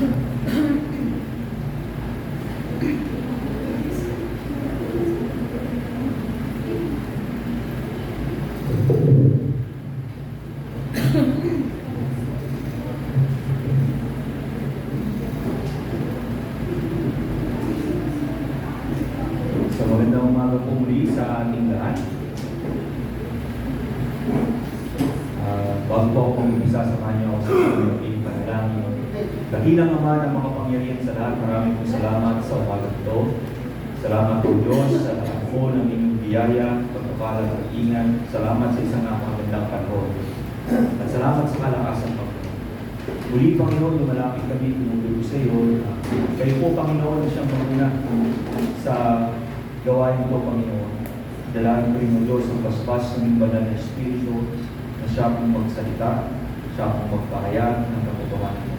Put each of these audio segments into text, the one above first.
So magandang umaga po muli sa ating lahat. Bago po akong isasamahan niyo ako sa ating panalangin. Dakilang Ama ng mga pangyarihan sa lahat, maraming po salamat sa umaga ito. Salamat po Diyos sa lahat po ng inyong biyaya, pagpapala at ingat. Salamat sa isang napakagandang panahon. At salamat sa kalakasan Panginoon. Muli Panginoon, lumalapit kami tumulong sa iyo. Kayo po Panginoon na siyang manguna sa gawain ko, Panginoon. Dalangin ko rin mo Diyos ang basbas ng banal na Espiritu na siya pong magsalita, siya pong magpahayag ng katotohanan mo.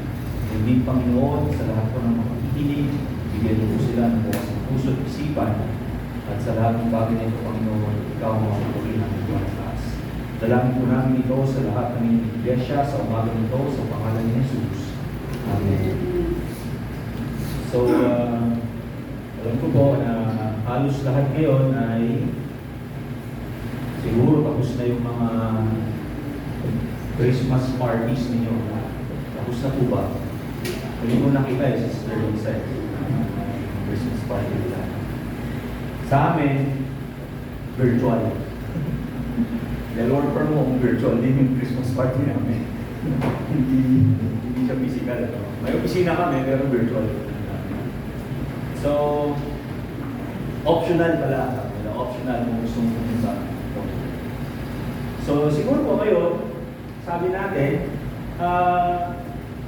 Hindi Panginoon, sa lahat po ng mga kikinig, bigyan niyo po sila ng bukas ng puso at isipan. At sa lahat ng bagay na ito, Panginoon, ikaw ang makapuri ng iwanas. Dalangin po namin ito sa lahat ng inyong iglesia sa umaga nito sa pangalan ni Jesus. Amen. So, alam ko po na halos lahat ngayon ay siguro tapos na yung mga Christmas parties ninyo. Tapos na po ba? Hindi ko nakita yung Sister Lisa. Christmas party nila. Sa amin, virtual. The Lord for mo, virtual din yung Christmas party namin. hindi siya physical. May opisina kami, pero virtual. So, optional pala. Optional kung gusto mo pumunta. So, siguro po ngayon, sabi natin,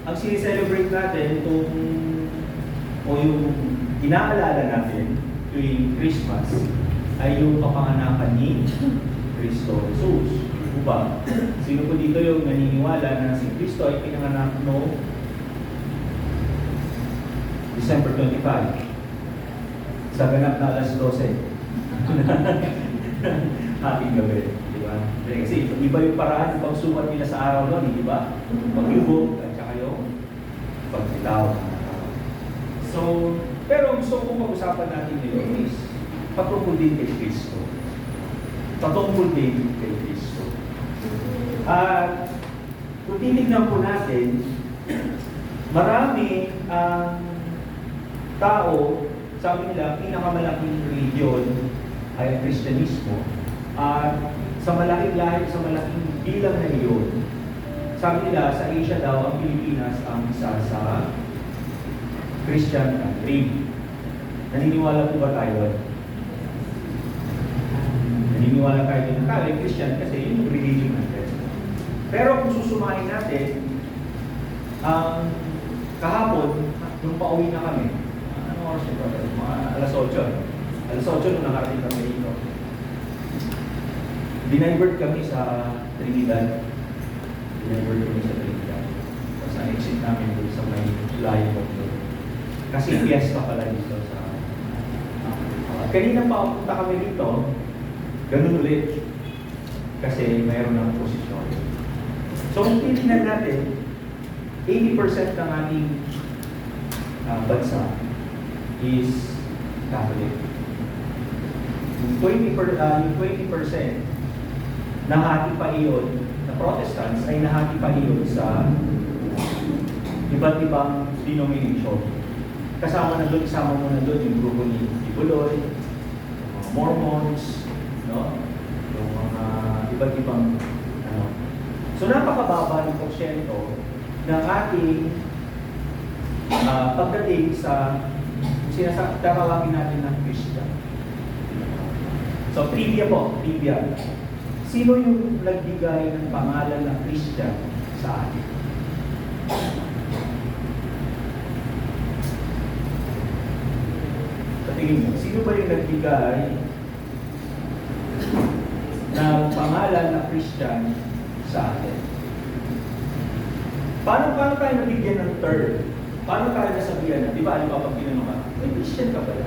ang sinicelebrate natin o yung inaalala natin tuwing Christmas ay yung kapanganakan ni Kristo Jesus. Diba? Sino po dito yung naniniwala na si Kristo ay pinanganak no December 25? Sa ganap na alas 12. Ating gabi. Diba? Kasi iba yung paraan ng pagsukat nila sa araw doon, di ba? Paglubog at saka yung pagkitaw. So, pero gusto kong pag-usapan natin ngayon is patungkol din kay Kristo. Patungkol din kay Kristo. At kung tinignan po natin, marami ang tao, sabi nila, pinakamalaking religion ay ang Kristyanismo. At sa malaking lahi, sa malaking bilang na iyon, sabi nila, sa Asia daw, ang Pilipinas ang isa sa Christian country. Naniniwala po ba tayo? Naniniwala tayo na tayo ay Christian kasi yun yung religion natin. Pero kung susumahin natin, kahapon, nung pauwi na kami, oras ito? Mga alas 8. Alas 8 nung nakarating kami dito. Dinivert kami sa Trinidad. Tapos ang exit namin doon sa may layo doon. Kasi fiesta pala dito sa... kanina pa punta kami dito, ganun ulit. Kasi mayroon ng posisyon. So kung titignan natin, 80% ng ating bansa is Catholic. Yung 20% nahati pa iyon na Protestants ay nahati pa iyon sa iba't ibang denomination. Isama mo na doon yung grupo ni Ibuloy, mga Mormons, no? Yung mga iba't ibang So napakababa ng porsyento ng ating pagdating sa tatawagin natin ng Christian. So, trivia. Sino yung nagbigay ng pangalan ng Christian sa atin? Sa tingin mo, sino ba yung nagbigay ng pangalan ng Christian sa atin? Paano tayo nabigyan ng term? Paano tayo nasabihan na, di ba, pag tinanong ka, may Christian ka pala.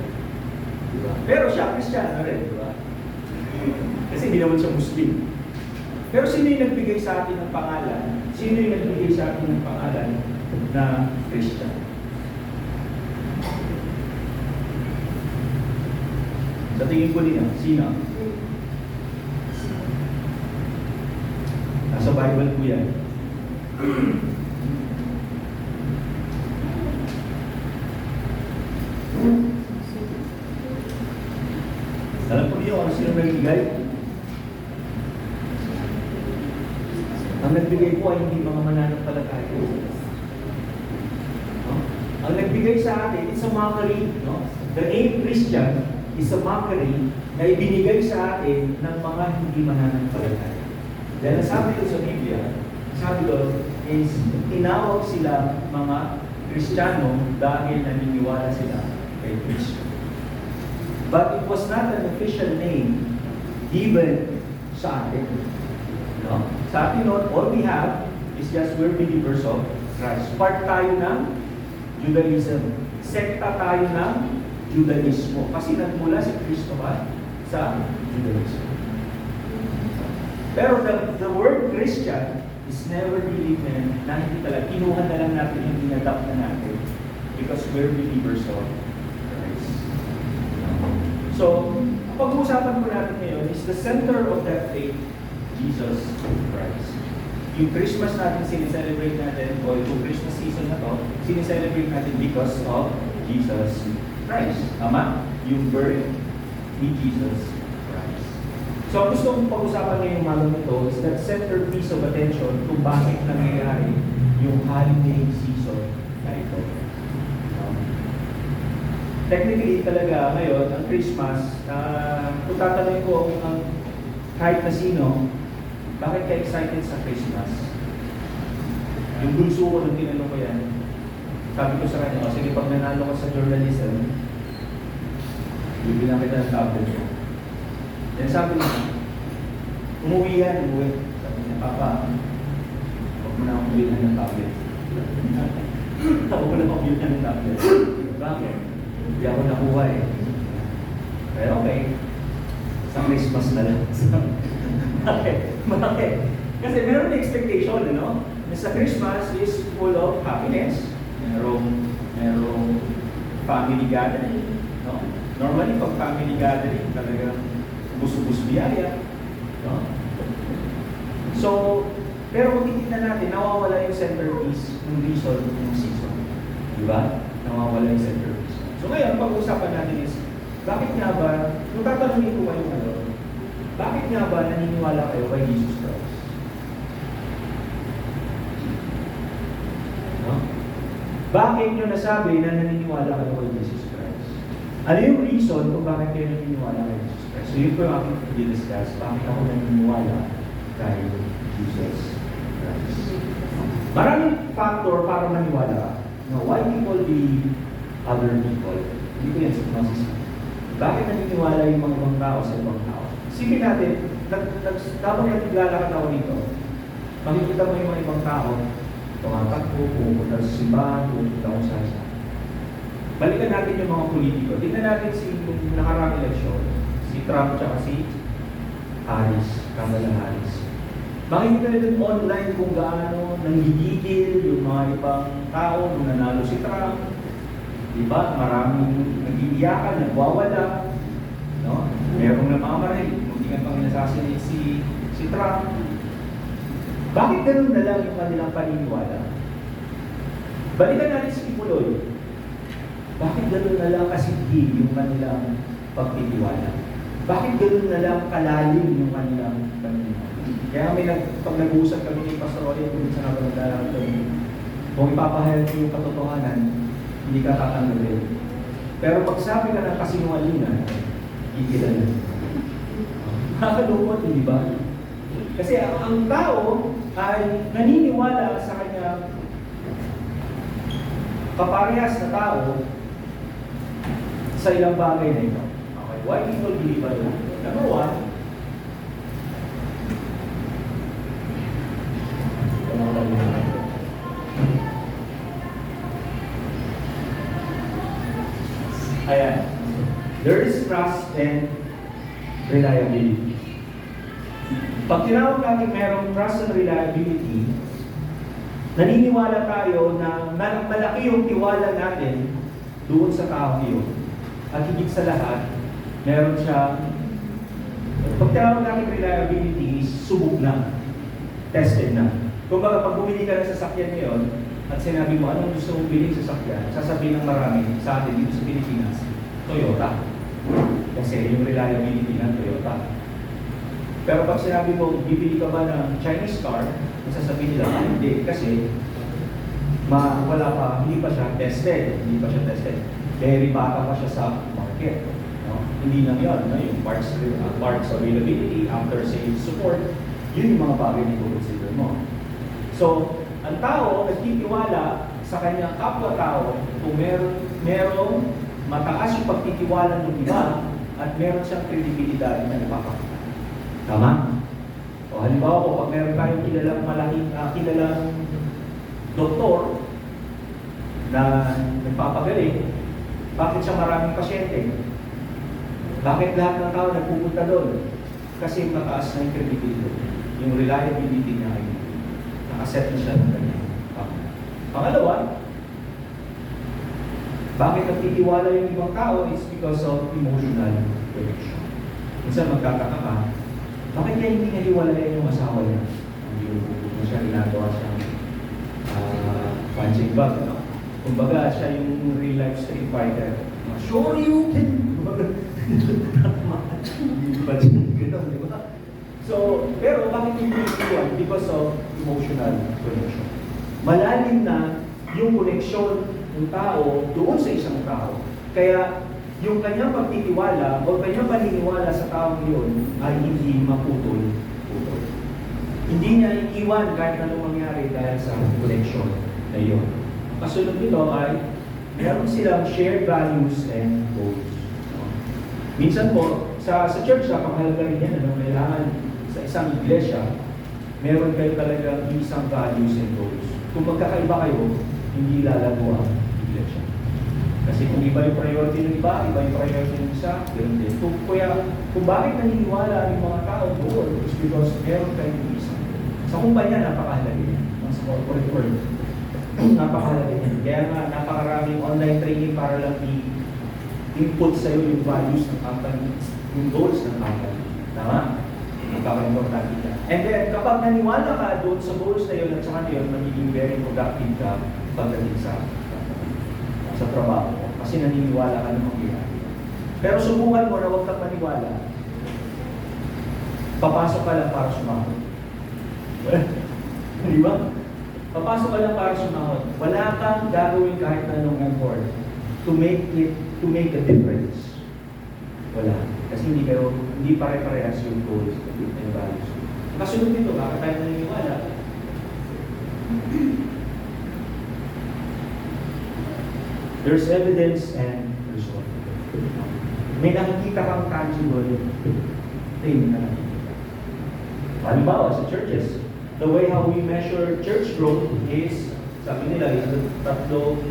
Di ba? Pero siya, Christian na rin, di ba? Kasi hindi naman siya Muslim. Pero sino yung nagbigay sa atin ng pangalan? Sino yung nagbigay sa atin ng pangalan na Christian? Sa tingin ko din, sino? Nasa Bible po yan. Alam po niyo kung sino nagbigay? Ang nagbigay po ay hindi mga mananampalataya. No? Ang nagbigay sa atin, it's a mockery. No? The name Christian is a mockery na ibinigay sa atin ng mga hindi mananampalataya. Dahil sabi ko sa Biblia, sabi doon is tinawag sila mga Kristiyano dahil naniniwala sila kay Kristo. But it was not an official name given sa atin. No? Sa atin noon, all we have is just we're believers of Christ. Part tayo ng Judaism. Sekta tayo ng Judaismo. Kasi nagmula si Kristo ba sa Judaism. Pero the word Christian is never really meant na hindi talaga. Kinuha na lang natin yung inadapt na natin because we're believers of Christ. So, pag-uusapan po natin ngayon is the center of that faith, Jesus Christ. Yung Christmas natin, sineselebrate natin, o yung Christmas season na to, sineselebrate natin because of Jesus Christ. Tama? Yung birth ni Jesus Christ. So, ang gusto kong pag-usapan ngayong umaga nito is that centerpiece of attention kung bakit nangyayari yung holiday season na ito. Technically talaga ngayon, ang Christmas, kung tatanungin ko ang kahit na sino, bakit ka excited sa Christmas? Yung bunso ko nung tinanong ko yan, sabi ko sa kanya, sige pag nanalo ka sa journalism, bibilang kita ng tablet ko. Then sabi niya, umuwi. Sabi niya, Papa, huwag mo na akong bilhan ng tablet. Huwag mo na akong bilhan ng tablet. Bakit? Hindi ako nakuha eh. Pero okay, sa Christmas na lang. Bakit? Kasi meron na expectation, ano? Sa Christmas is full of happiness. Merong family gathering. No? Normally, pag family gathering, talagang bus-bus biyaya. No? So, pero kung titignan natin, nawawala yung centerpiece ng reason ng season. Diba? Nawawala yung centerpiece. So ngayon, pag-usapan natin is, bakit nga ba, kung tatanungin ko kayo ngayon, bakit nga ba naniniwala kayo kay Jesus Christ? No? Bakit nyo nasabi na naniniwala kayo kay Jesus Christ? Ano yung reason kung bakit kayo naniniwala kay Jesus Christ? So yun po yung aking i-discuss, bakit ako naniniwala kay Jesus Christ. Maraming factor para maniwala ka. No, why people believe other people? Hindi ko yan sa Gnosis. Bakit naniniwala yung mga ibang tao sa ibang tao? Isipin natin, habang naglalakad ako dito, makikita mo yung mga ibang tao, tumatakbo, pupunta sa simbahan, pupunta kung saan. Balikan natin yung mga politiko. Tingnan natin si nakarang eleksyon, si Trump at si Harris, Kamala Harris. Makikita natin online kung gaano nanggigigil yung mga ibang tao nung nanalo si Trump. Diba? Maraming nag-iiyakan, nagwawala. No? Merong namamaril, hindi nga pang nasasinit si Trump. Bakit ganun na lang yung kanilang paniniwala? Balikan natin si Kipuloy. Bakit ganun na lang kasighi yung kanilang pagtitiwala? Bakit ganun na lang kalalim yung kanilang paniniwala? Kaya pag nag-uusap kami ni Pastor Oli, kung sa nagdalawang kami, kung ipapahayag mo yung katotohanan, hindi ka tatanggalin. Pero pag sabi ka ng kasinungalingan, ikilan. Nakakalungkot, hindi ba? Kasi ang tao ay naniniwala sa kanya kaparehas na tao sa ilang bagay na ito. Okay, why people believe ba yun? Number one, ayan. There is trust and reliability. Pag tinawag natin merong trust and reliability, naniniwala tayo na malaki yung tiwala natin doon sa tao yun. At higit sa lahat, Meron siyang, pag tinawag natin reliability is subok na, tested na. Kung baka pag bumili ka ng sasakyan ngayon, at sinabi mo, anong gusto mong bilhin sa sasakyan, sasabihin ng marami sa atin dito sa Pilipinas, Toyota. Kasi yung reliability ng Toyota. Pero pag sinabi mo, bibili ka ba ng Chinese car, sasabihin nila, hindi. Kasi wala pa, hindi pa siya tested. Very bata pa siya sa market. No? Hindi lang yun. No? Yung parts availability, after sales support, yun yung mga bagay na i-consider mo. So, ang tao nagtitiwala sa kanyang kapwa-tao kung merong mataas yung pagtitiwala ng iba at meron siyang kredibilidad na ipapakita. Tama? O halimbawa po, pag meron tayong kilalang doktor na nagpapagaling, bakit siya maraming pasyente? Bakit lahat ng tao nagpupunta doon? Kasi mataas na yung credibility. Yung reliability niya ay nakaset na siya ng kanyang pangalawa. Pangalawa, bakit nagtitiwala yung ibang tao is because of emotional connection. Minsan magkataka ka, bakit niya hindi nahiwalayan yung asawa niya? Hindi siya ginagawa siyang punching bag, no? Kumbaga, siya yung real life street fighter. Sure you can! Hindi ba gano'n, di ba? So, pero bakit hindi iwan? Because of emotional connection. Malalim na yung connection ng tao doon sa isang tao. Kaya, yung kanyang pagtitiwala o kanyang paniniwala sa taong yun ay hindi maputol-putol. Hindi niya iiwan kahit anong mangyari dahil sa connection na yun. Kasunod nito ay meron silang shared values and goals. Minsan po, sa church, napakahalaga rin yan, kailangan sa isang iglesia, meron kayo talagang isang values and goals. Kung magkakaiba kayo, hindi lalago ang iglesia. Kasi kung iba yung priority ng iba yung priority ng isa, ganoon din. Kung bakit naniniwala yung mga tao doon, is because meron kayong isang. Sa kumpanya, napakahalaga yan. Sa corporate world, napakahalaga yan. Kaya nga, napakaraming online training para lang i-input sa'yo yung values ng company, yung goals ng company. Tama? Napaka-importante ka. And then, kapag naniwala ka doon sa goals na yun at saka yun, magiging very productive ka pagdating sa trabaho mo. Kasi naniniwala ka ng mangyayari. Pero subukan mo na huwag kang maniwala. Papasok ka lang para sumahod. Di ba? Papasok ka lang para sumahod. Wala kang gagawin kahit anong effort to make a difference. Wala. Kasi hindi pare-parehas yung goals and values. Kasunod nito, bakit tayo naniniwala? There's evidence and result. May nakikita kang tangible thing na nakikita. Halimbawa, sa churches, the way how we measure church growth is, sabi nila, tatlong,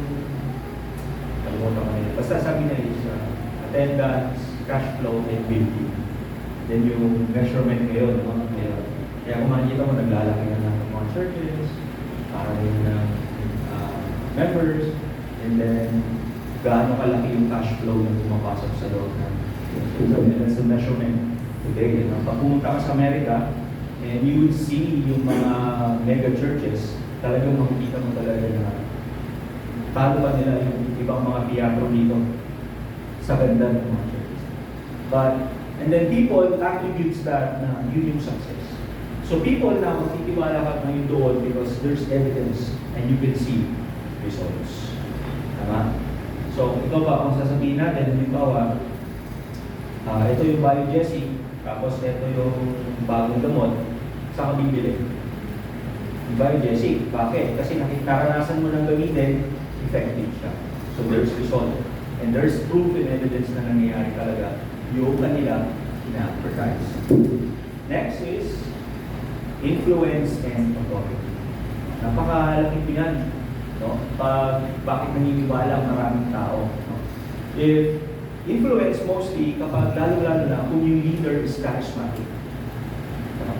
kalimutan ko nila. Basta sabi nila is attendance, cash flow, and building. Then yung measurement ngayon, kaya kung makikita mo, naglalaki na ng mga churches, para rin ng members, and then gaano kalaki yung cash flow na pumapasok sa loob ng that's the measurement today. Pag pumunta ka sa Amerika, and you would see yung mga mega churches, talagang makikita mo talaga na talo pa nila yung ibang mga teatro dito sa ganda ng mga churches. And then people attributes that na yun yung success. So people na magtitiwala ka ngayon doon because there's evidence and you can see results. Tama? So, ito pa kung sasabihin natin, halimbawa, ito yung biogesic, tapos ito yung bagong gamot, saan ka bibili? Yung biogesic, bakit? Kasi naranasan mo ng gamitin, effective siya. So, there's result. And there's proof and evidence na nangyayari talaga yung kanila ina-advertise. Next is influence and authority. Napakalaking yan. No? Bakit naniniwala ang maraming tao? No? If influence mostly, kapag lalo-lalo na kung yung leader is charismatic.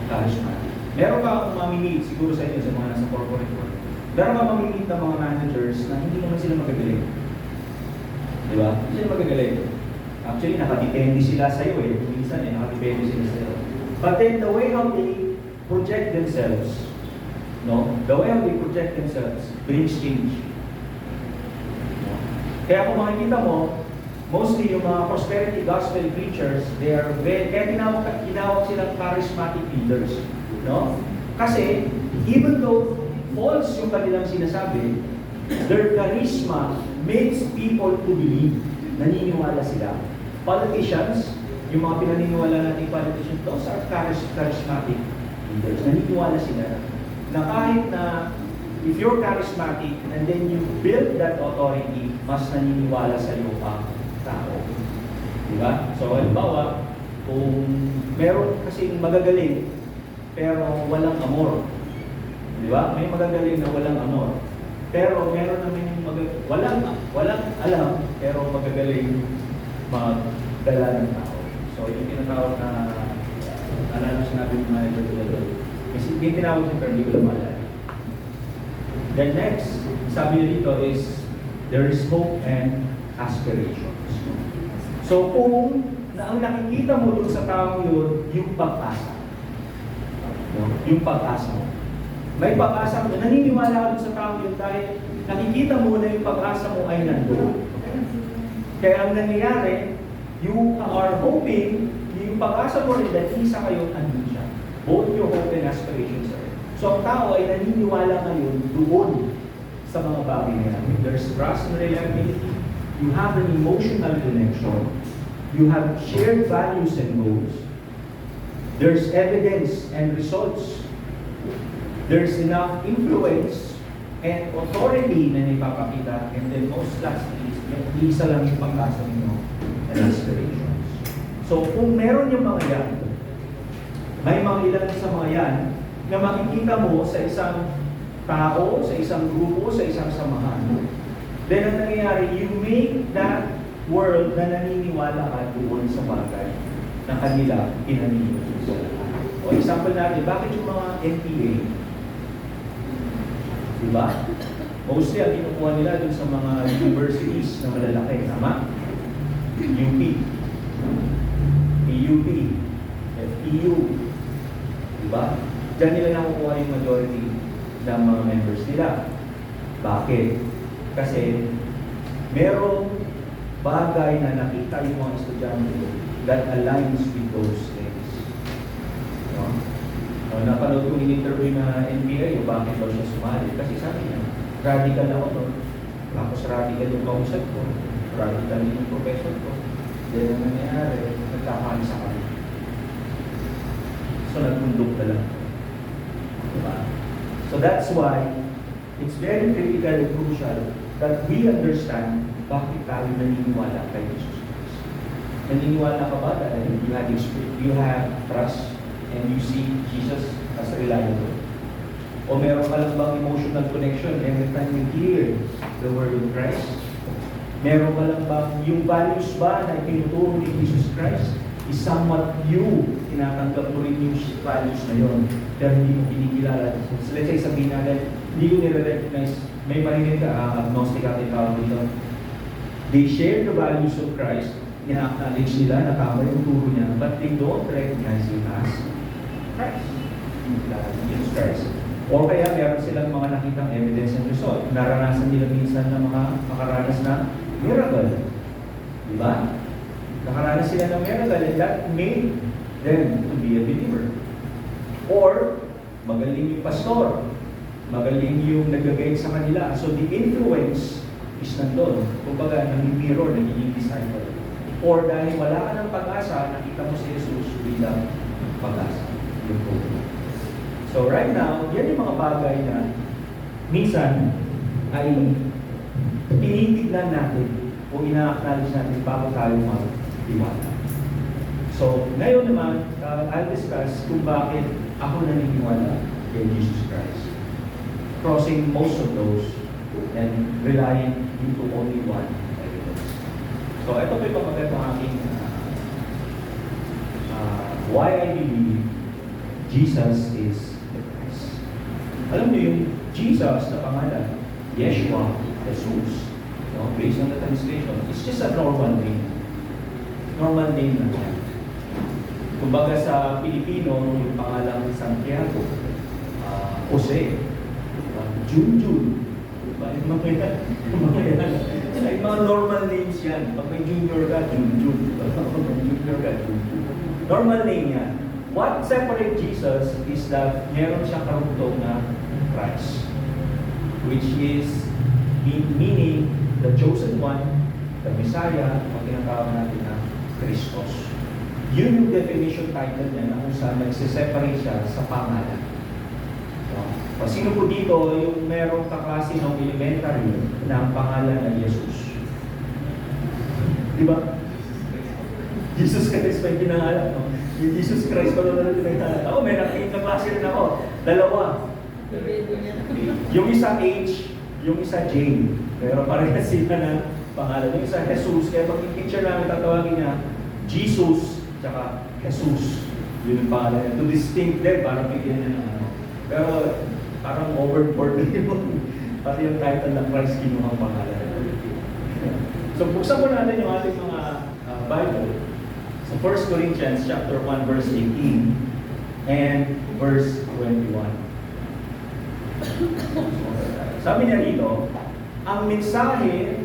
Charismatic. Meron ka akong mamimit, siguro sa inyo sa mga nasa corporate world. Meron ka mamimit ng mga managers na hindi naman sila magagaling. Di ba? Hindi sila magagaling. Actually, nakadepende sila sa'yo eh. Minsan nakadepende sila sa'yo. But then the way how they project themselves, no? The way how they project themselves brings change. No? Kaya kung makikita mo, mostly yung mga prosperity gospel preachers, they are very, kaya tinawag silang charismatic leaders. No? Kasi, even though false yung kanilang sinasabi, their charisma makes people to believe. Naniniwala sila. Politicians, yung mga pinaniniwala natin politicians, those are charismatic leaders. Naniniwala sila na kahit na if you're charismatic and then you build that authority, mas naniniwala sa iyo pa tao. Diba? So, halimbawa, kung meron kasing magagaling, pero walang amor. Diba? May magagaling na walang amor. Pero meron namin walang alam, pero magagaling magdala ng tao. So, yung tinatawag na, alala sinabi ng mga ito. Kasi yung tinawag yung hindi ko lang maalala. Then next, sabi niya dito is, there is hope and aspirations. So kung ang nakikita mo dun sa taong yun, yung pag-asa. No? Yung pag-asa mo. May pag-asa mo. Naniniwala ka dun sa taong yun dahil nakikita mo na yung pag-asa mo ay nandun. Kaya ang nangyayari, you are hoping, yung pag-asa mo rin that isa kayo andun siya. Both your hope and aspirations are. So ang tao ay naniniwala ngayon doon sa mga bagay na yan. If there's trust and reliability, you have an emotional connection. You have shared values and goals. There's evidence and results. There's enough influence and authority na ipapakita. And then most lastly, isa lang yung pag-asa ninyo and aspirations. So kung meron yung mga yan, may mga ilan sa mga yan na makikita mo sa isang tao, sa isang grupo, sa isang samahan. Then ang nangyayari, you make that world na naniniwala ka doon sa bagay na kanila pinaniniwala. O example natin, bakit yung mga NPA? Diba? Mostly ang kinukuha nila doon sa mga universities na malalaki, tama? UP, PUP, FEU, diba? Diyan nila nakukuha yung majority ng mga members nila. Bakit? Kasi merong bagay na nakita yung mga estudyante that aligns with those things. No? Napanood ko yung interview na NBA, yung bakit daw siya sumali. Kasi sabi niya, radical ako doon. Tapos radical yung kausap ko. Radical yung professor ko. Then ang nangyayari, nagkakali sa kami. So nagtundok na lang. Diba? So that's why it's very critical and crucial that we understand bakit tayo naniniwala kay Jesus Christ. Naniniwala ka ba dahil you have trust and you see Jesus as reliable? O meron ka lang bang emotional connection every time you hear the word of Christ? Meron ka lang bang yung values ba na itinuturo ni Jesus Christ is somewhat you, tinatanggap mo rin yung values na yun, pero hindi mo kinikilala. So let's say sabihin natin, hindi ko nire-recognize, may marinig ka, agnostic ating tawag dito. They share the values of Christ, ina-acknowledge nila na tama yung turo niya, but they don't recognize Him as Christ. Jesus Christ. O kaya meron silang mga nakitang evidence and result. Naranasan nila minsan na mga makaranas na miracle. Diba? Nakaranas sila ng miracle and that made them to be a believer. Or, magaling yung pastor, magaling yung nag-guide sa kanila. So the influence is nandun. Kumbaga, nang-mirror, nagiging disciple. Or dahil wala ka ng pag-asa, nakita mo si Jesus bilang pag-asa. So right now, yan yung mga bagay na minsan ay tinitignan natin o ina-acknowledge natin bago tayo mag-iwala. So, ngayon naman, I'll discuss kung bakit ako naniniwala kay Jesus Christ. Crossing most of those and relying into only one evidence. So, ito po yung pagkagat ng aking why I believe Jesus is the Christ. Alam niyo yung Jesus na pangalan, Yeshua, Jesus, based on the translation, it's just a normal name. Normal name lang yan. Kumbaga sa Pilipino, yung pangalang Santiago, Jose, Junjun, diba? Yung mga normal names yan. Pag may junior ka, Junjun. Pag may junior ka, Junjun. Normal name yan. What separates Jesus is that meron siya karugtong na Christ, which is meaning the chosen one, the Messiah, ang tinatawag natin na Christos. Yun yung definition title niya na kung saan nagsiseparate siya sa pangalan. So, sino po dito yung merong kaklase ng elementary na ang pangalan ay Jesus? Di ba? Jesus Christ pa yung pinangalan. No? Yung Jesus Christ pa naman yung pinangalan. Ako, may nakikita kaklase rin ako. Dalawa. Yung isa H, yung isa J. Pero parehas sila ng pangalan. Yung isa Jesus. Kaya pag yung picture namin tatawagin niya, Jesus, tsaka Jesus. Yun yung pangalan. To distinct them, parang bigyan niya ng ano. Pero parang overboard na yun. Pati yung title ng Christ kinuhang pangalan. So buksan po natin yung ating mga Bible. So 1 Corinthians chapter 1 verse 18 and verse 21. Sabi niya rito, ang mensahe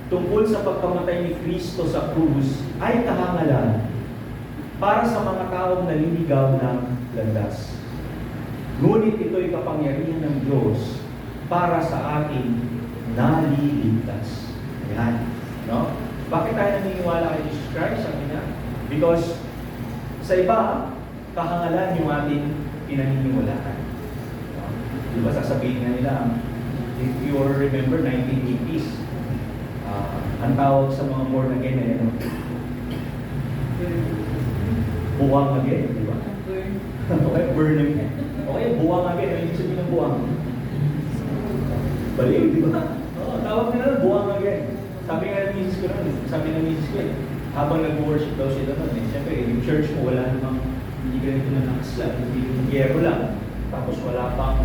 tungkol sa pagkamatay ni Kristo sa krus ay kahangalan para sa mga taong naliligaw ng landas. Ngunit ito'y kapangyarihan ng Diyos para sa ating naliligtas. Ayan. No? Bakit tayo naniniwala kay Jesus Christ? Sabi niya, because sa iba, kahangalan yung ating pinaniniwalaan. No? Diba sasabihin nga nila, if you remember 1980s, ang tawag sa mga born again ay ano? Buwang again, di ba? Okay, burn again. Okay, buwang again. Ano yung sabihin ng buwang? Baliw, di ba? Oo, tawag nila buwang again. Sabi nga ng misis ko nun, sabi ng misis ko habang nag-worship daw sila nun, siyempre, yung church mo wala namang, hindi ganito na nakaslan, hindi yung gyero lang. Tapos wala pang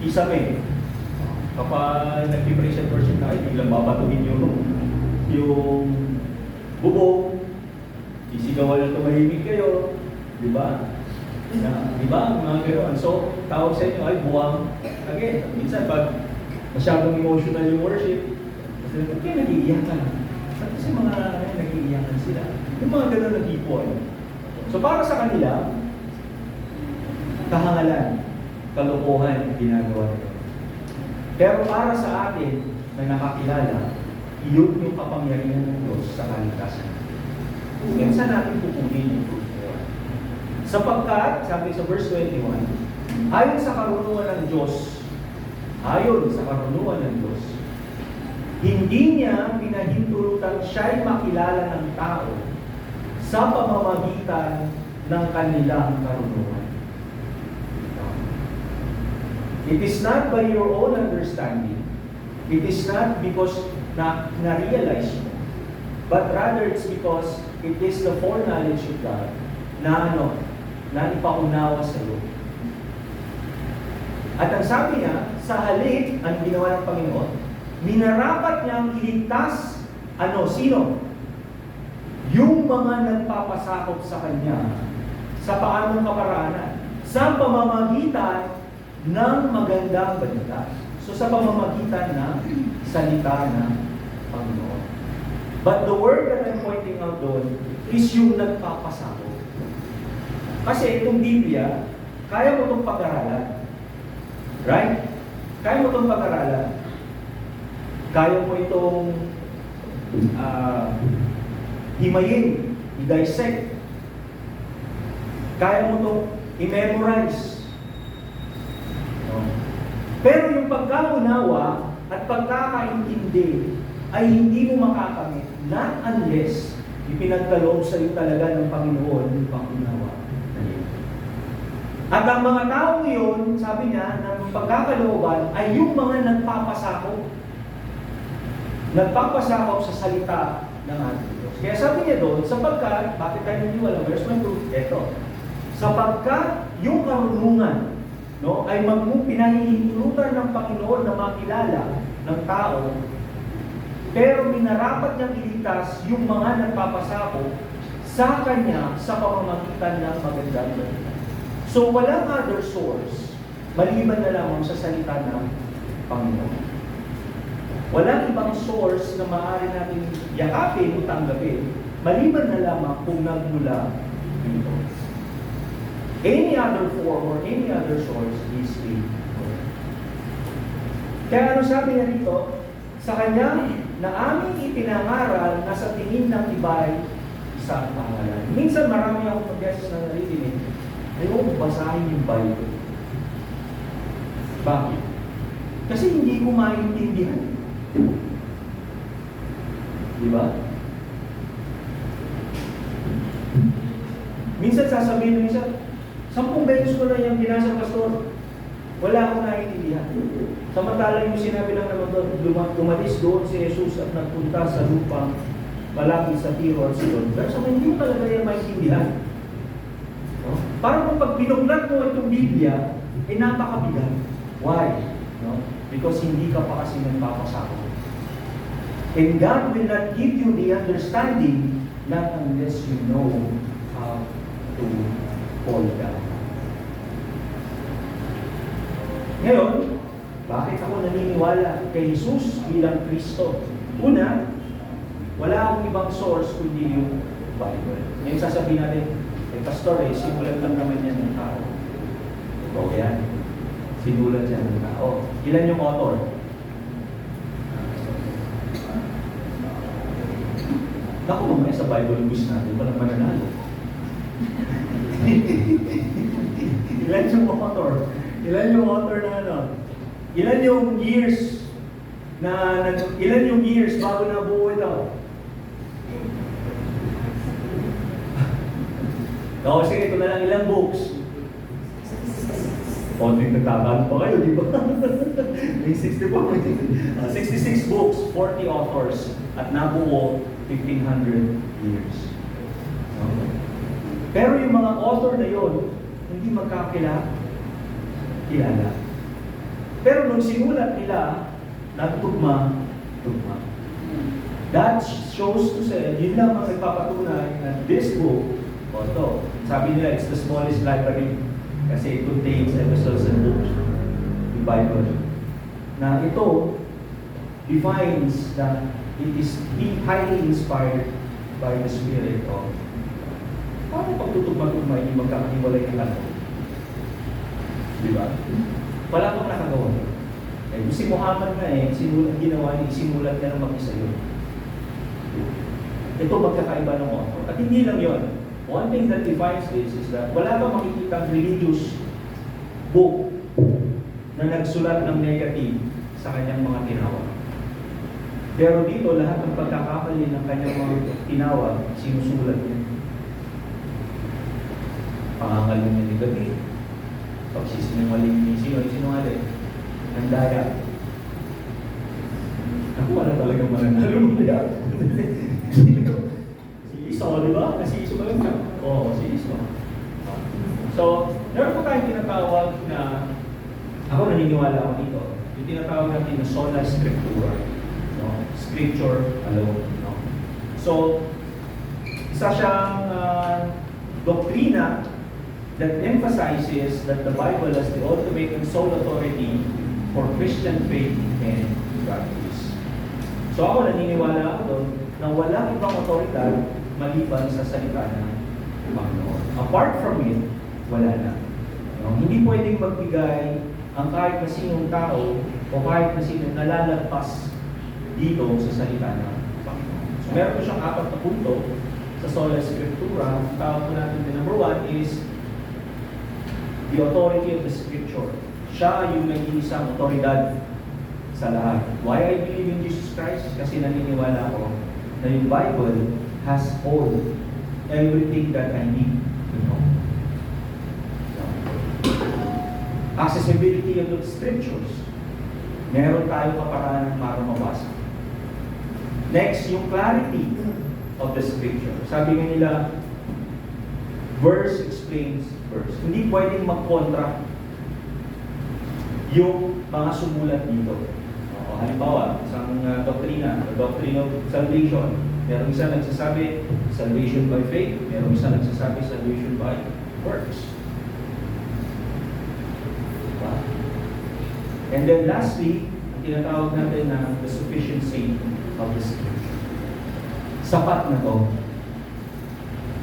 isamin. Kapag nag-praise and worship na kayo, biglang babatuhin yung bubong, isigawan na tumahimik kayo, di ba? Di ba? Mga gano'n. So, tawag sa inyo ay buwang again. Minsan, pag masyadong emotional yung worship, kasi ba't kayo nag-iiyakan? Kasi mga nag-iiyakan sila. Yung mga gano'n na tipo. So, para sa kanila, kahangalan, kalokohan, ginagawa nila. Pero para sa atin na nakakilala, yun yung kapangyarihan ng Diyos sa kaligtasan. Kaya saan natin pupunin yung truth? Sapagkat, sabi sa verse 21, ayon sa karunungan ng Diyos, hindi niya pinahintulutan siya'y makilala ng tao sa pamamagitan ng kanilang karunungan. It is not by your own understanding. It is not because na-realize mo. But rather it's because it is the foreknowledge of God na ipaunawa sa iyo. At ang sabi niya, sa halip, ang ginawa ng Panginoon, minarapat niyang iligtas, sino? Yung mga nagpapasakop sa Kanya sa paanong kaparaanan, sa pamamagitan ng magandang balita. So sa pamamagitan ng salita ng Panginoon. But the word that I'm pointing out doon is yung nagpapasakop. Kasi itong Biblia, kaya mo itong pag-aralan. Right? Kaya mo itong pag-aralan. Kaya mo itong himayin, i-dissect. Kaya mo itong i-memorize. Pero yung pagkaunawa at pagkakaintindi ay hindi mo makakamit not unless ipinagkaloob sa iyo talaga ng Panginoon yung pangunawa. At ang mga tao ngayon, sabi niya, ng pagkakalooban ay yung mga nagpapasakop. Nagpapasakop sa salita ng ating Diyos. Kaya sabi niya doon, sapagkat, bakit tayo niniwala? Where's my proof? Ito. Sapagkat yung karunungan ay pinahihintulutan ng Panginoon na makilala ng tao Pero minarapat niyang iligtas yung mga nagpapasakop sa Kanya sa pamamagitan ng magandang balita. So walang other source maliban na lamang sa salita ng Panginoon. Walang ibang source na maaari natin yakapin o tanggapin maliban na lamang kung nagmula dito. Any other form or any other source is a God. Kaya ano sabi niya dito? Sa Kanya na aming ipinangaral na sa tingin ng iba'y isang pangalan. Minsan marami akong pag-guesses na naririnig, ayaw basahin yung Bible. Bakit? Kasi hindi ko maintindihan. Di ba? Minsan sasabihin ng isa, 10 beses ko na yung binasa, Pastor. Wala akong naiintindihan. Samantala yung sinabi lang naman doon, tumalis doon si Jesus at nagpunta sa lupang malapit sa Tiro at Sidon. Pero sa hindi mo talaga yan maintindihan. No? Parang kung pag binuklat mo itong Biblia, ay napakabigat. Why? No? Because hindi ka pa kasi nagpapasako. And God will not give you the understanding not unless you know how to fall down. Ngayon, bakit ako naniniwala kay Jesus bilang Kristo? Una, wala akong ibang source kundi yung Bible. Ngayon sasabihin natin, Pastor, sinulat lang naman yan ng tao. O yan, sinulat yan ng tao. Ilan yung author? Naku, mamaya sa Bible quiz natin, walang mananalo. Ilan yung author? Ilan yung author na ano? Ilan yung years ilan yung years bago nabuo ito? O, sige, ito na lang ilang books. Konting nagtataan pa kayo, di ba? May 66 books, 40 authors, at nabuo 1,500 years. Pero yung mga author na yon, hindi magkakilala. Pero nung sinulat nila, nagtugma. That shows to say, yun lang ang nagpapatunay na this book, sabi nila, it's the smallest library kasi it contains epistles and books, the Bible. Na ito defines that it is highly inspired by the Spirit of. Paano pagtutugma-tugma hindi magkakahiwalay ng ano? Di ba? Wala pang nakagawa. Si Muhammad nga ginawa niya, isinulat niya ng mag-isa yun. Ito magkakaiba ng author. At hindi lang yun. One thing that defines this is that wala kang makikita religious book na nagsulat ng negative sa kanyang mga tinawag. Pero dito, lahat ng pagkakamali ng kanyang mga tinawag, sinusulat niya. Pangangalan niya ni David. Pagsisinungaling ni sinungaling. Ang daya. Ako wala talagang mananalo mo daya. Si Iso, di ba? Si Iso ba lang ka? Oo, si Iso. So, meron po tayong tinatawag na, ako naniniwala ako dito, yung tinatawag natin na sola scriptura. No? Scripture alone. No? So, isa siyang doktrina that emphasizes that the Bible has the ultimate and sole authority for Christian faith and practice. So ako naniniwala ako doon na walang ibang otoridad maliban sa salita ng Panginoon. Apart from it, wala na. No? Hindi pwedeng magbigay ang kahit na sinong tao o kahit na sinong nalalagpas dito sa salita ng Panginoon. So meron ko siyang 4 na punto sa sola scriptura. Ang tawag po natin na number 1 is the authority of the Scripture. Siya yung nag-iisang otoridad sa lahat. Why I believe in Jesus Christ? Kasi naniniwala ko na yung Bible has everything that I need to know. Accessibility of the Scriptures. Meron tayong kaparaanan para mabasa. Next, yung clarity of the Scripture. Sabi nga nila, verse explains verse. Hindi pwedeng magkontra yung mga sumulat dito. Halimbawa, isang doktrina, the doctrine of salvation. Merong isa nagsasabi, salvation by faith. Merong isa nagsasabi, salvation by works. Diba? And then lastly, ang tinatawag natin na the sufficiency of the Scripture. Sapat na to.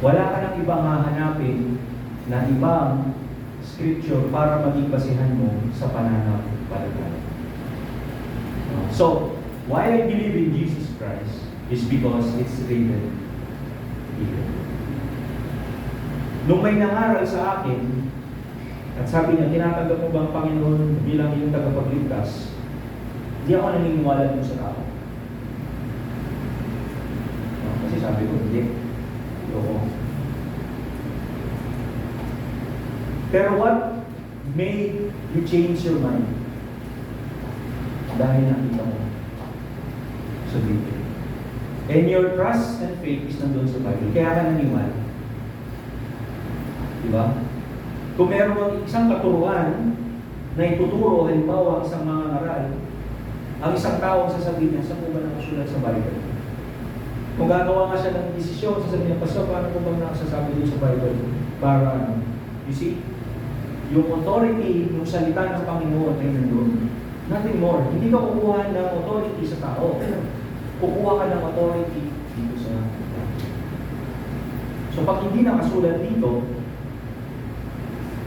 Wala ka nang ibang hahanapin na ibang Scripture para maging basihan mo sa pananampalataya. So, why I believe in Jesus Christ is because it's written here. Nung may nangaral sa akin, at sabi niya, tinatanggap mo ba ang Panginoon bilang iyong tagapagligtas? Hindi ako naniniwala dun sa tao. Kasi sabi ko, hindi. Ayoko. Pero what made you change your mind? Dahil nakita mo sa Biblia. And your trust and faith is nandun sa Bible. Kaya ka naniwala. Diba? Kung meron isang katuruan na ituturo, halimbawa, isang mga ngaral, ang isang tao sasabihin niya, saan mo ba nakasulat sa Bible? Kung gagawa nga siya ng desisyon, sasabihin niya, Pastor, paano ko ba nakasasabi din sa Bible? Para, you see, yung authority, yung salita ng Panginoon ay nandun. Nothing more. Hindi ka kukuha ng authority sa tao. Kukuha ka ng authority dito sa tao. So pag hindi nakasulat dito,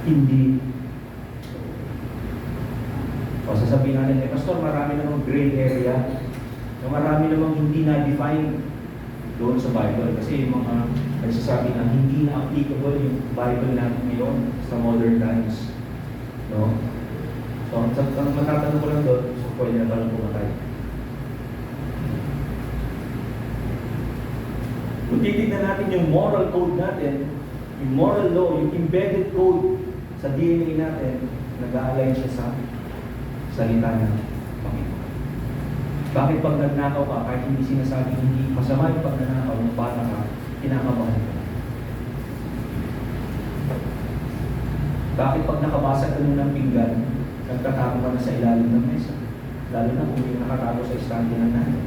hindi. O sasabihin natin, Pastor, marami namang gray area. Marami namang hindi na-define doon sa Bible. Kasi yung mga nagsasabi na hindi na applicable yung Bible natin ngayon sa modern times. No? So, ang matatanong ko lang doon, so pwede na talang pumatay. Kung titignan natin yung moral code natin, yung moral law, yung embedded code sa DNA natin, nag-a-align siya sa salita ng Panginoon. Bakit pag nagnakaw ka, kahit hindi sinasabing hindi masama yung pagnanakaw, ng bata ka, kinakabahan ka? Bakit pag nakabasa ka ng pinggan, nagtatago ka na sa ilalim ng mesa? Lalo na kung hindi nakatago sa istante ng nanay.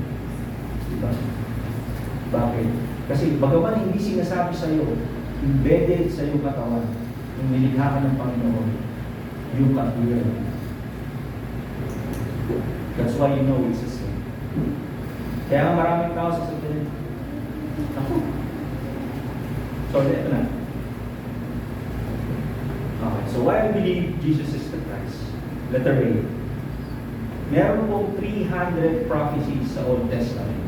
Diba? Bakit? Kasi bagaman hindi sinasabi sa iyo, embedded sa iyong katawan, yung nilikha ka ng Panginoon, you can hear it. That's why you know it's a sin. Kaya nga maraming tao sa sabihin, ako. So, ito na. Okay, so why I believe Jesus is the Christ? Letter A. Meron pong 300 prophecies sa Old Testament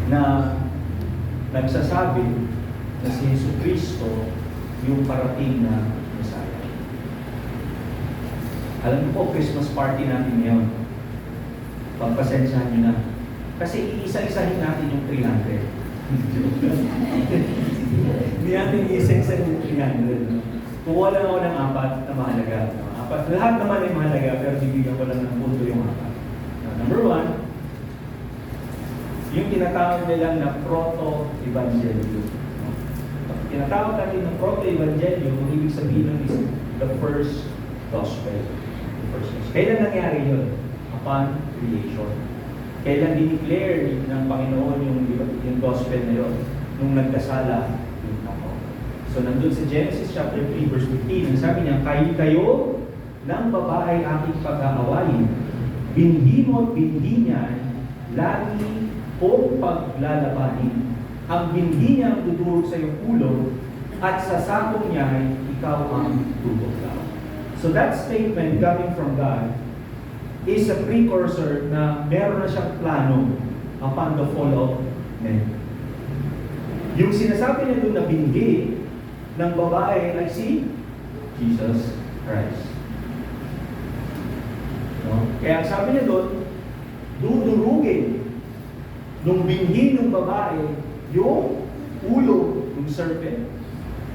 na nagsasabi na si Jesucristo yung parating na Messiah. Alam niyo po, Christmas party natin ngayon. Pagpasensyahan niyo na. Kasi iisa-isahin natin yung 300. Hindi natin iisa-isahin yung 300. Kukuha lang ako ng 4 na mahalaga. 4. Lahat naman ay mahalaga, pero bibigyan ko lang ng punto yung 4. Number 1, yung tinatawag nilang na proto-evangelio. Tinatawag natin na proto-evangelio, kung ibig sabihin is the first gospel. Kailan nangyari yun? Upon creation. Kailan dineclare ng Panginoon yung gospel na yun? Nung nagkasala yung tao. So nandun sa Genesis chapter 3 verse 15, sabi niya, kayo ng babae aking pag-aawayin, binhi mo at binhi niya, lagi kong paglalabanin. Ang binhi niya ang dudurog sa iyong ulo, at sa sakong niya ay ikaw ang tutuglaw. So that statement coming from God is a precursor na meron na siyang plano upon the fall of men. Yung sinasabi niya doon na binhi ng babae ay si Jesus Christ. No? Kaya sabi niya doon, dudurugin nung binhi ng babae yung ulo ng serpent,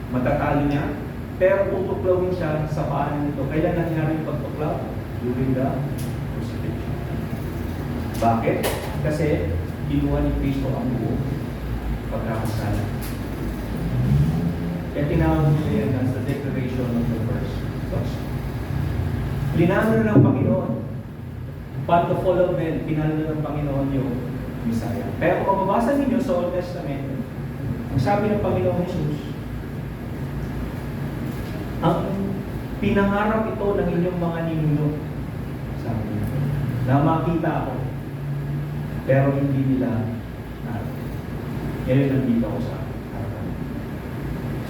matatalo niya, pero tutuklawin siya sa paan nito. Kailan nangyari yung pagtuklaw? During the crucifixion. Bakit? Kasi kinuha ni Kristo ang buo pagkakasala. Kaya tinawag niya yan as the declaration of the first gospel. Linano ng Panginoon Upon the fall of men, pinalo ng Panginoon yung Messiah. Kaya kung mababasa ninyo sa Old Testament, ang sabi ng Panginoong Jesus, ang pinangarap ito ng inyong mga ninuno, sabi niya, na makita ako, pero hindi nila natin. Ngayon nandito ako sa harapan.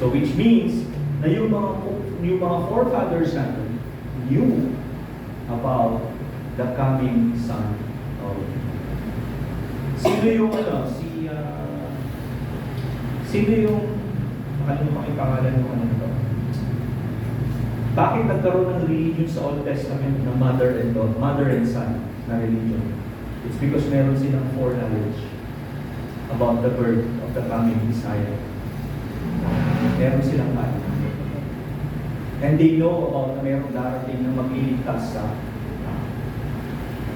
So which means na yung mga forefathers natin knew about the coming Son of God. Sino yung sino yung makalimutan yung pangalan ng ano ito? Bakit nagkaroon ng religion sa Old Testament na mother and son na religion? It's because meron silang foreknowledge about the birth of the coming Messiah. Meron silang alam. And they know about na meron darating na magliligtas sa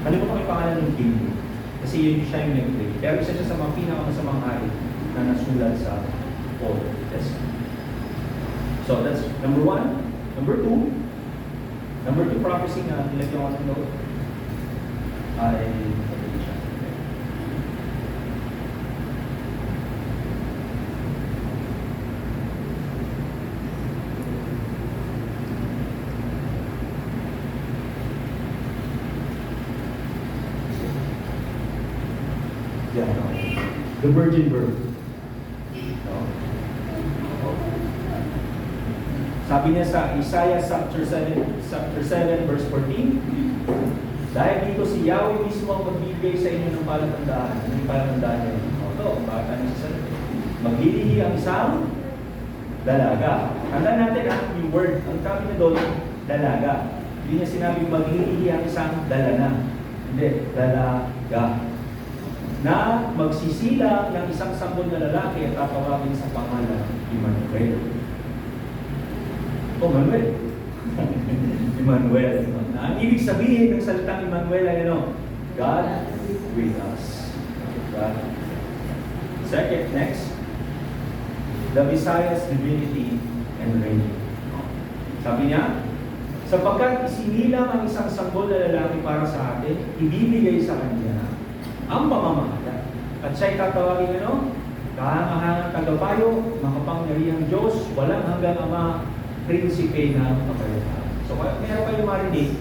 kalimutan ko yung pangalan ng king. Kasi yun siya yung nag-pray. Pero isa siya sa mga pinakamasamang hari na nasulat sa Old Testament. So that's number 1. Number 2 prophecy na nilagyan ko ng note ay the virgin birth. Sabi niya sa Isaiah chapter 7 verse 14, dahil dito si Yahweh mismo ang magbibigay sa inyo ng palatandaan. Ano yung palatandaan niya? Ito, baka niya sa salita. Maglilihi ang isang dalaga. Tandaan natin yung word, ang sabi niya doon, dalaga. Hindi niya sinabing maglilihi ang isang dalana. Hindi, dalaga. Na magsisilang ng isang sanggol na lalaki at tatawagin sa pangalan Emmanuel. Manuel. Emmanuel. Ang ibig sabihin ng salitang Emmanuel ay ano? God with us. God. Second, next. The Messiah's divinity and reign. Sabi niya, sapagkat isinilang ang isang sanggol na lalaki para sa atin, ibibigay sa kanya ang pamamahala. At siya'y tatawagin ano? Kahangahangang tagapayo, makapangyarihang Diyos, walang hanggang Ama, prinsipe na kapayapaan. So, meron kayo marinig,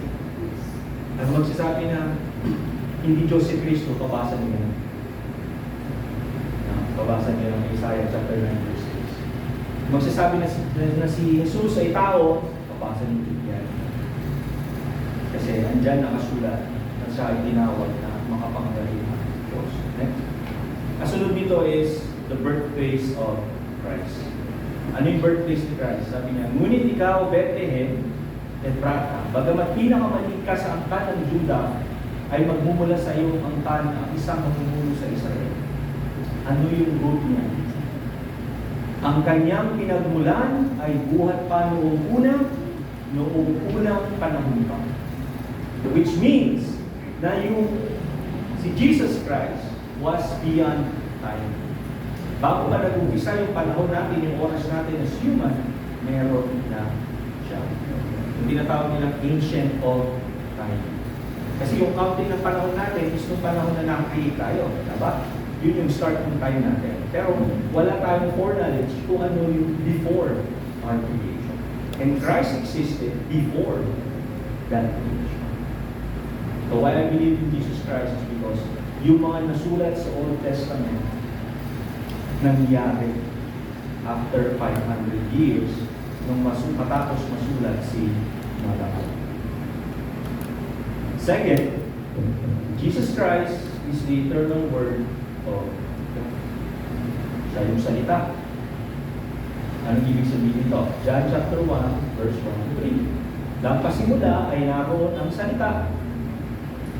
ang magsasabi na hindi Diyos si Kristo, pabasa niyo yan. Pabasa niyo ng Isaiah chapter 9 verse 6. Magsasabi na si Jesus ay tao, pabasa niyo yan. Kasi andyan nakasulat na siya ay tinawag na makapangyarihang Diyos. Next. Kasunod nito is the birthplace of Christ. Ano yung birthplace ni Christ? Sabi niya, ngunit ikaw, Bethlehem, Ephrata, bagamat pinakamaliit ka sa angkan ng Juda, ay magmumula sa iyong angkan ang isang mamumuno sa Israel. Ano yung root niya? Ang kanyang pinagmulan ay buhat pa noong unang panahon pa. Which means na yung si Jesus Christ was beyond time. Bago pa nag-umpisa yung panahon natin, yung oras natin as human, meron na siya. Yung tinatawag nilang ancient of time. Kasi yung counting ng panahon natin is nung panahon na na-create tayo. Diba? Yun yung start ng time natin. Pero wala tayong foreknowledge kung ano yung before our creation. And Christ existed before that creation. So why I believe in Jesus Christ is because yung mga nasulat sa Old Testament nangyari after 500 years nung matapos masulat si Malachi. Second, Jesus Christ is the eternal word of God. Siya yung salita. Anong ibig sabihin ito? John chapter 1, verse 1-3. Nang pasimula ay naroon ang salita.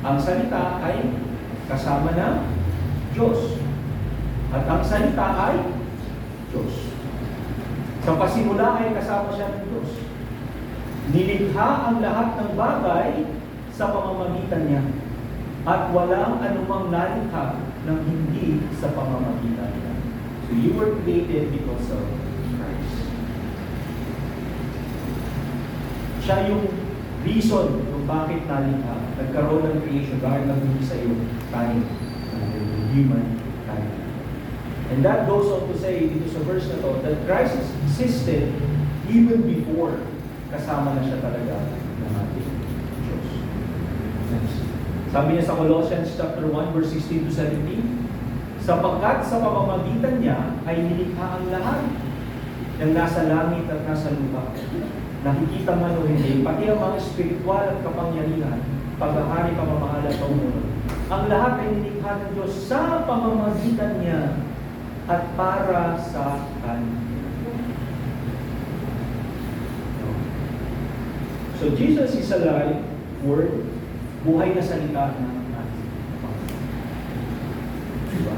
Ang salita ay kasama ng Diyos. At ang salita ay Diyos. Sa pasimula ay kasama siya ng Diyos. Nilikha ang lahat ng bagay sa pamamagitan niya. At walang anumang nalikha ng hindi sa pamamagitan niya. So you were created because of Christ. Siya yung reason kung bakit nalikha, nagkaroon ng creation, bakit nagbigay sa iyo tayo, human tayo. And that goes on to say, dito sa verse na to, that Christ existed even before kasama na siya talaga ng ating Diyos. Sabi niya sa Colossians chapter 1, verse 16 to 17, sapagkat sa pamamagitan niya ay nilikha ang lahat ng nasa langit at nasa lupa. Nakikita man o hindi, pati ang mga spiritual at kapangyarihan, paghahari, pamamahal at pamuno. Ang lahat ay nilikha ng Diyos sa pamamagitan niya at para sa Kanya. So Jesus is alive, Word, buhay na salita ng ating Panginoon. Diba?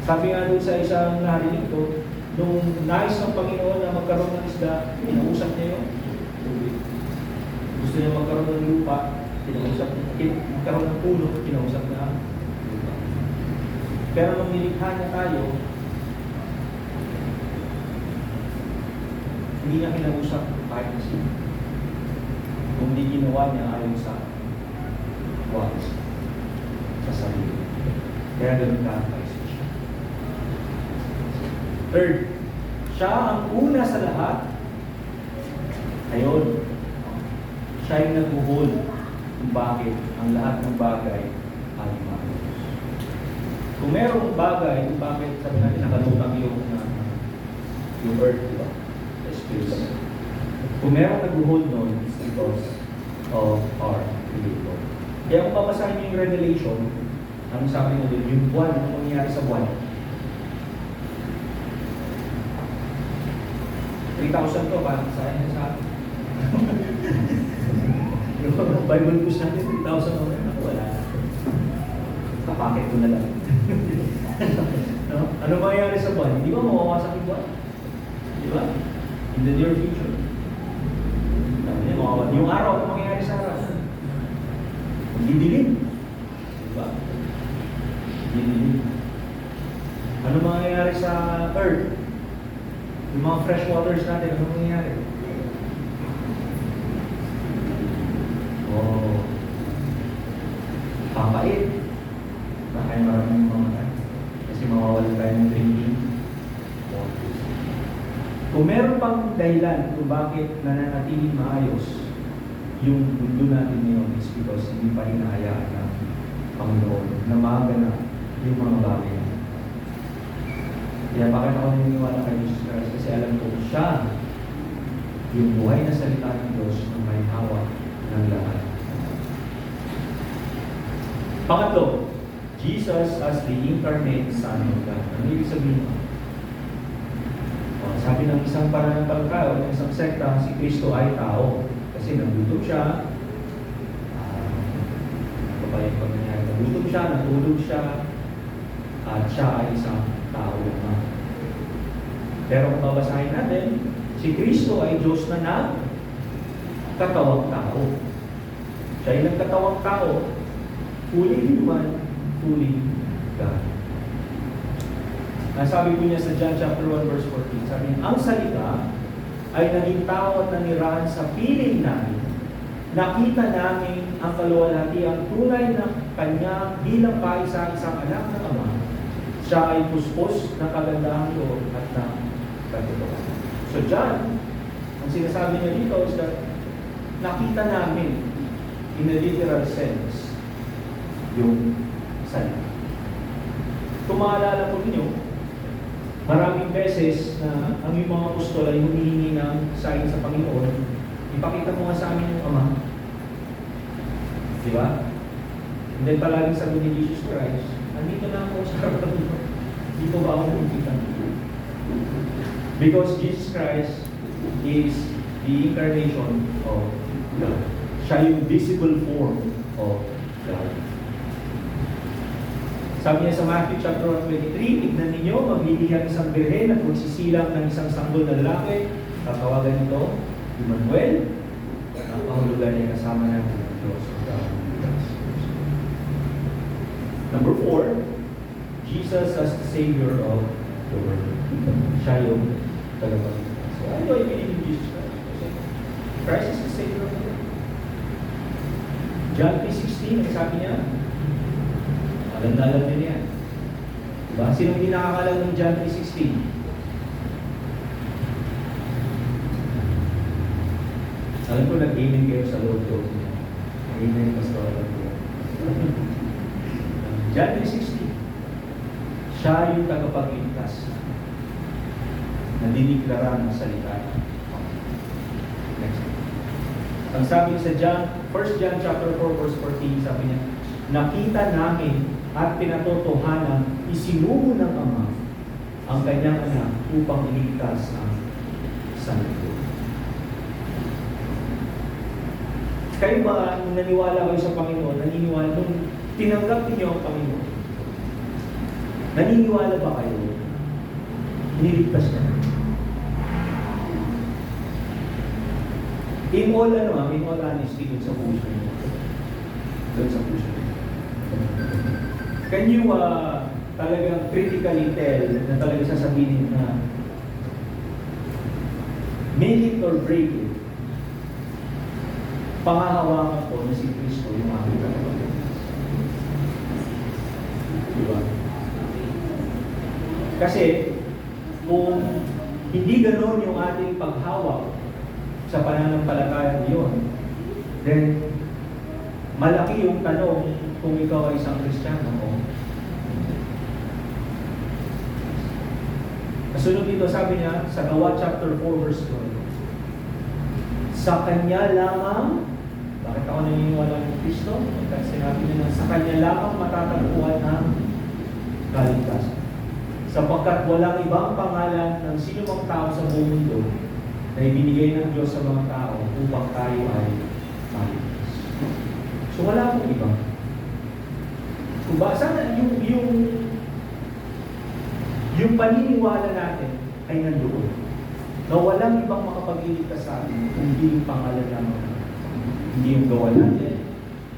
Sabi nga doon sa isang narinig ko, nung nais ng Panginoon na magkaroon ng isda, kinausap niya yun. Gusto niya magkaroon ng lupa, kinausap niya. Magkaroon ng puno, kinausap niya lupa. Pero nung nilikha niya tayo, hindi niya kinausap kahit na sino. Kung hindi ginawa niya ayon sa ways sa sarili. Kaya ganun ka-advise siya. Third, siya ang una sa lahat. Ayun, siya yung nag-hold kung bakit ang lahat ng bagay ay maayos. Kung merong bagay, kung bakit sabi natin nakalutang yung earth, diba? The space. Kung merong nag-hold nun, it's because of our Creator. Kaya kung papasahin niyo yung Revelation, anong sabi mo din? Yung buwan, anong mangyayari sa buwan? 3,000 to, parang sa'yo na sa akin. Yung Bible push natin, 3,000 ako, wala na. Kapakit ko na lang. No? Ano mangyayari sa buwan? Hindi ba mawawasak yung buwan? Di ba? In the near future. Yung araw, ano mangyayari sa araw? Didilim. Diba? Didilim. Ano mangyayari sa earth? Yung mga fresh waters natin, ano mangyayari? Oh. Papait. Bakit maraming mamatay? Kasi mawawalan tayo ng drinking waters. Kung meron pang dahilan kung bakit nananatiling maayos yung mundo natin ngayon is because hindi pa hinahayaan ng Panginoon na maganap yung mga bagay. Kaya bakit ako naniniwala kay Jesus Christ? Kasi alam ko siya yung buhay na salita ng Diyos na may hawak ng lahat. Pangatlo, Jesus as the incarnate Son of God. Ano ibig sabihin? Sabi ng isang pananampalataya, ng isang sekta, si Kristo ay tao. Kasi nagutom siya, nagutom siya, natulog siya, at siya ay isang tao lamang. Pero kung babasahin natin, si Kristo ay Diyos na katawang tao. Siya ay nagkatawang tao, fully human, fully God. Sabi po niya sa John chapter 1 verse 14, sabi niya, ang salita ay naging tao at nanirahan sa piling namin. Nakita namin ang kaluwalhatiang tunay na Kanya bilang kaisa-isang anak ng Ama. Siya ay puspos ng kagandahan loob at ng katotohanan. So John, ang sinasabi niya dito is that nakita namin in a literal sense yung salita. Kung maalala po ninyo, maraming beses na ang yung mga apostol ay humihingi ng sign sa Panginoon, ipakita mo nga sa amin yung Ama. Di ba? And then palaging sabi ni Jesus Christ, nandito na ako sa harapan mo. Hindi ko ba ako nakikita? Because Jesus Christ is the incarnation of God. Siya yung visible form of God. Sabi niya sa Matthew chapter 1:23, tignan ninyo, maglilihang isang birhen at magsisilang ng isang sanggol na lalaki. Tatawagan ito, Emmanuel, ang pangulugan niya kasama ng Diyos. Number 4, Jesus as the Savior of the world. Siya yung tagapagligtas. So, ano yung believe in Jesus Christ? Kasi Christ is the Savior of the world. John 3:16, ang sabi niya, alam niya yan. Diba? Sino hindi nakakalam ng John 3:16? Alam ko, nag-amen kayo sa loob niya. Amen, Pastor. John 3:16. Siya yung tagapagligtas na diniklara ng salita. Next. Ang sabi sa John, 1 John chapter 4 verse 14, sabi niya, nakita namin at pinatotohanan isinugo ng Ama ang kanyang anak upang iligtas ang sanlibutan. Kayo ba, nung naniwala kayo sa Panginoon, naniniwala, nung tinanggap niyo ang Panginoon, naniniwala ba kayo? Niligtas na. In all honesty, dun sa puso niyo. Dun sa puso niyo. Can you talagang critically tell na talagang sasabihin na make it or break it, pangahawakan ko na si Kristo yung aking tagapagligtas. Diba? Kasi kung hindi ganoon yung ating paghawak sa pananampalataya niyon, then malaki yung tanong kung ikaw ay isang Kristiyano o. Kasunod dito, sabi niya sa Gawa chapter 4 verse 12, sa Kanya lamang, bakit ako naniniwala ng Kristo? Kasi sinabi niya na sa Kanya lamang matatagpuan ang kaligtasan. Sapagkat walang ibang pangalan ng sino mang tao sa buong mundo na ibinigay ng Diyos sa mga tao upang tayo ay maligtas. So wala akong iba. Kung ba, sana yung paniniwala natin ay nandoon. Na walang ibang makapag-iligtas sa atin kung hindi yung pangalan naman. Hindi yung gawa natin,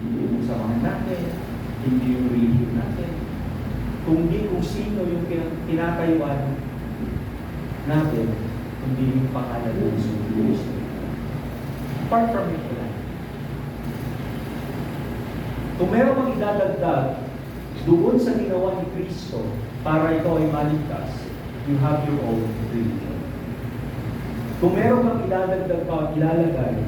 hindi yung samahan natin, hindi yung religion natin. Kundi kung sino yung tinatayuan natin, hindi yung pangalan ng Jesus. Apart from it, wala. Kung meron mang idadagdag doon sa ginawa ni Kristo para ikaw ay maligtas, you have your own religion. Kung meron kang idadagdag pa, ilalagay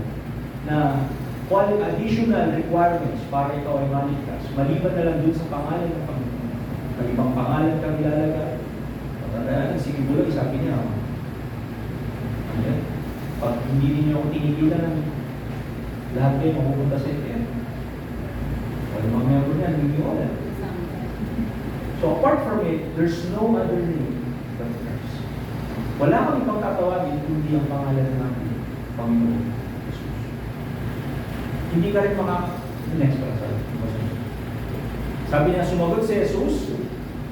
na additional requirements para ikaw ay maligtas, maliban na lang dun sa pangalan ng Panginoon. Kung ibang pangalan kang ilalagay, pagkatayaan, sige bulag, sabi niya, pag hindi ninyo ako tinigilan, lahat kayo mapupunta sa ito. Wala mga meron niya, hindi wala. So apart from it, there's no other name but Christ. Wala kang ibang tatawagin kundi ang pangalan ng ating Panginoon Jesus. Hindi ka rin next verse. Sabi niya, sumagot si Jesus,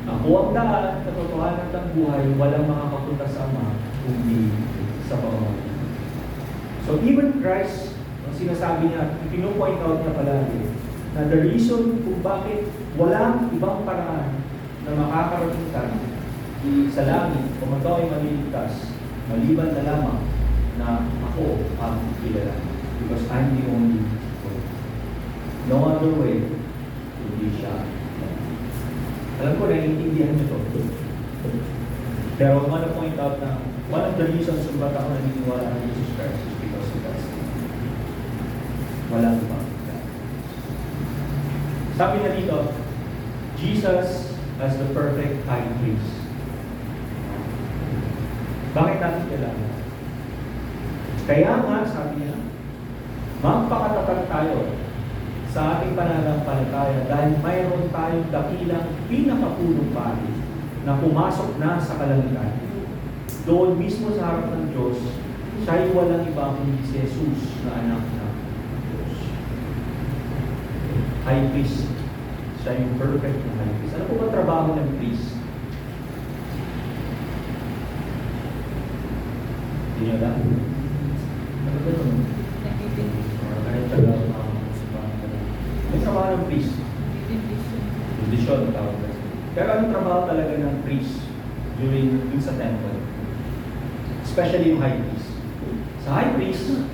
ako ang daan, katotohanan ng buhay, walang makakapunta sa Ama kundi sa pamamagitan. So even Christ, ang sinasabi niya, pinupoint out niya palagi, na the reason kung bakit walang ibang paraan na makakarating ka sa langit kung ikaw ay maliligtas, maliban na lamang na ako ang kilala. Because I'm the only way. No other way, hindi siya. Alam ko, naiintindihan niyo ito. Pero I want to point out na one of the reasons kung ba't ako naniniwala ng Jesus Christ is because of that. Walang iba. Sabi na dito, Jesus as the perfect high priest. Bakit natin kailangan? Kaya nga, sabi niya, magpakatatag tayo sa ating pananampalataya dahil mayroon tayong dakilang pinakapulong pari na pumasok na sa kalangitan. Doon mismo sa harap ng Diyos, siya'y walang iba kundi si Jesus na anak ng Diyos. High priest. Siya yung perfect na high priest. Ano po ba trabaho ng priest? Hindi nyo alam? Ano ba ito? Kahit tagal may trabaho ng priest. Judicial, tawag na. Pero anong trabaho talaga ng priest dun sa temple? Especially yung high priest. Sa high priest,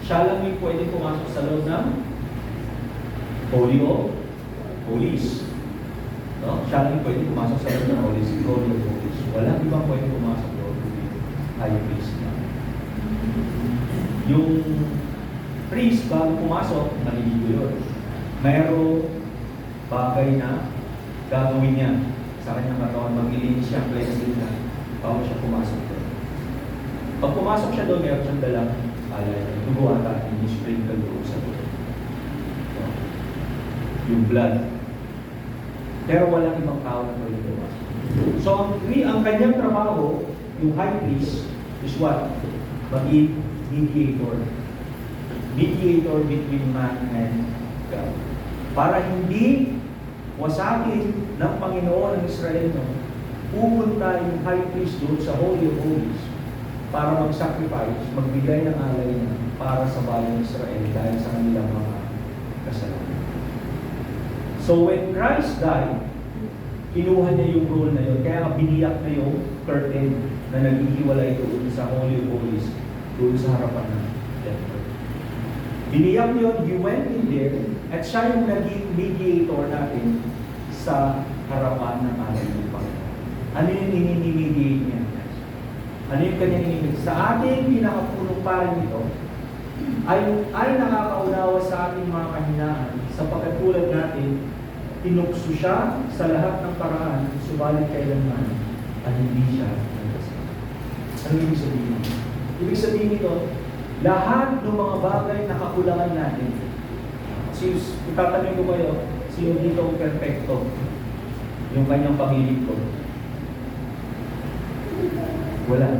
siya lang yung pwede pumasok sa loob ng Holy of Holies. No? Siya lang yung pwede pumasok sa Holy of Holies, Holy of Holies. Walang ibang pwede pumasok doon kundi high priest na. Yung priest, bago pumasok, naliligo yun. Mayroong bagay na gagawin niya sa kanyang katawan, mag-ilinis siya, cleansing na, bago siya pumasok doon. Pag pumasok siya doon, mayroon siyang dalang alay, dugo ata, sprinkle doon sa doon. So, yung blood. Pero walang ibang tao na pwede pumasok. So, ang kanyang trabaho, yung high priest, is what? Maging mediator. Mediator between man and God. Para hindi wasagin ng Panginoon ng Israel, no, pupunta yung high priest doon sa Holy of Holies para mag-sacrifice, magbigay ng alay na para sa bayan ng Israel dahil sa kanilang mga kasalanan. So when Christ died, kinuha niya yung role na yun, kaya biniyak na yung curtain na naghihiwalay doon sa Holy of Holies, doon sa harapan ng temple. Biniyak yun, he went in there, at siya yung naging mediator natin sa harapan ng ating Panginoon. Ano yung inimediate niya? Ano yung kanyang inimediate? Sa ating pinakapunong paring ito, ay nakakaunawa sa ating mga kahinaan, sapagkat tulad natin, tinukso siya sa lahat ng paraan, subalit kailanman, at hindi siya nagkasama. Ano ibig sabihin? Ibig sabihin ito, lahat ng mga bagay na kakulangan natin. Itatanong ko kayo, sino dito ang perfecto? Yung kanyang pamilya ko. Wala.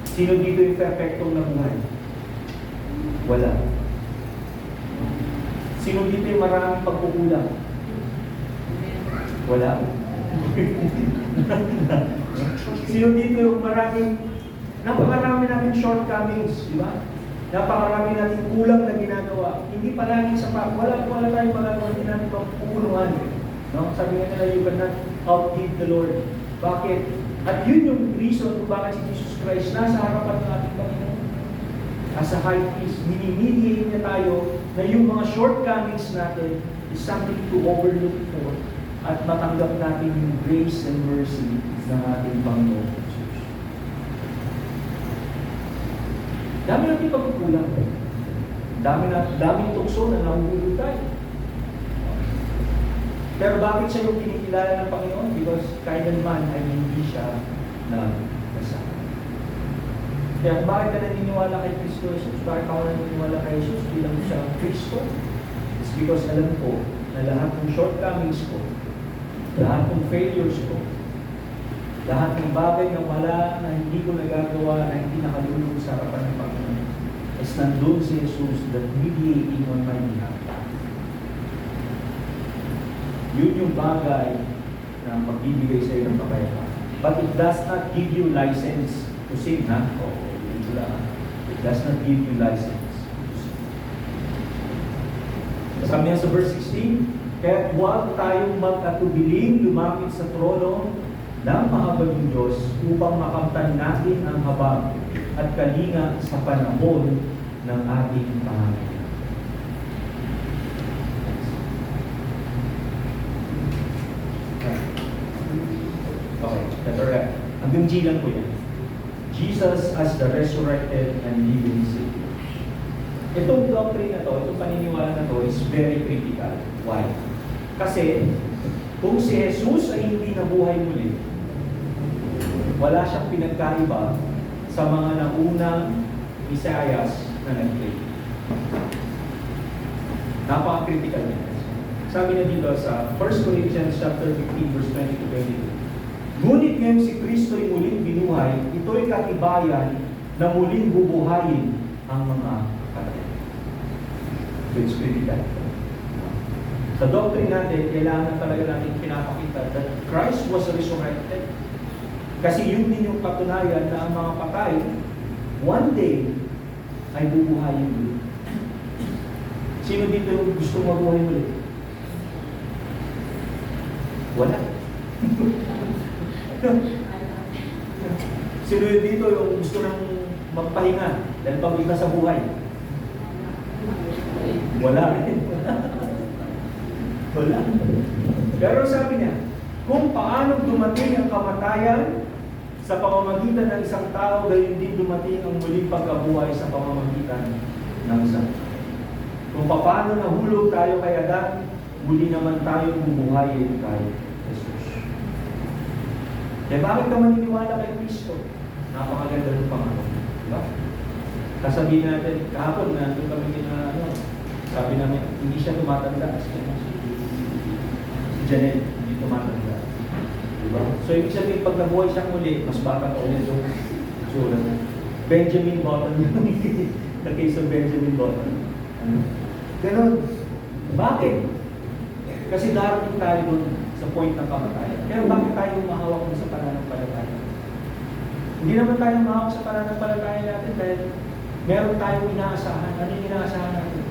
Sino dito yung perfecto na buhay? Wala. Sino dito yung maraming pagkukulang? Wala. Sino dito yung napakarami namin shortcomings, di ba? Napakarami natin kulang na ginagawa. Hindi palaging sapat. Wala tayong magagawa, hindi natin mapupunuan. No? Sabi nga nila, you cannot outgive the Lord. Bakit? At yun yung reason kung bakit si Jesus Christ nasa harapan ng ating Panginoon. As a high priest, minimediate niya tayo na yung mga shortcomings natin is something to overlook for at matanggap natin yung grace and mercy ng ating Panginoon. Dami natin pagkukulang. Daming tukso na nahuhulog tayo. Pero bakit siya yung kinikilala ng Panginoon? Because kailanman ay hindi siya nagkasama. Kaya bakit ka naniniwala kay Kristo Jesus? Bakit ako naniniwala kay Jesus bilang siya Kristo? It's because alam ko na lahat ng shortcomings ko, lahat ng failures ko, lahat ng bagay na wala, na hindi ko nagagawa, na hindi nakalulong sa harapan ng Panginoon, is nandun si Jesus that mediating on my behalf. Yun yung bagay na magbibigay sa iyo ng kapayapaan. But it does not give you license to sin, ha? It does not give you license. Sabi niya sa verse 16, kaya huwag tayong mag-atubiling lumapit sa trono ng mahabaging Diyos upang makamtan natin ang habag at kalinga sa panahon ng ating pangangailangan. Okay, letter F. Hanggang G lang po yan. Jesus as the resurrected and living Savior. Itong doctrine na to, itong paniniwala na to is very critical. Why? Kasi kung si Jesus ay hindi nabuhay muli, wala siyang pinagkaiba sa mga naunang Isaias na nag-play. Napaka-critical niya. Sabi na dito sa 1 Corinthians chapter 15 verse 20 to 22. Ngunit ngayon si Kristo ay muling binuhay, ito'y katibayan na muling bubuhayin ang mga patay. So it's critical. Sa doctrine natin, kailangan talaga natin pinapakita that Christ was resurrected. Kasi yun din yung patunayan na ang mga patay, one day, ay bubuhayin ulit. Sino dito yung gusto mabuhay ulit? Wala. Sino yun dito yung gusto nang magpahinga dahil pag-iba sa buhay? Wala rin. Wala. Pero sabi niya, kung paano dumating ang kamatayan sa pamamagitan ng isang tao, gayon din dumating ang muling pagkabuhay sa pamamagitan ng isang tao. Kung paano nahulog tayo kay Adan, muli naman tayo bumuhayin kay Jesus. Kaya bakit ka maniniwala kay Kristo? Napakaganda ng Panginoon. Diba? Kasabihin natin, kahapon nandun kami sabi namin, hindi siya tumatanda. Si Janet, hindi tumatanda. Diba? So, ibig sabihin, pag nabuhay siya muli, mas bata pa ulit yung sura. Benjamin Button yung the case of Benjamin Button. Ganon. Bakit? Kasi darating tayo doon sa point ng kamatayan. Pero bakit tayo mahawak sa pananampalataya? Hindi naman tayo mahawak sa pananampalataya natin dahil meron tayong inaasahan. Ano yung inaasahan natin?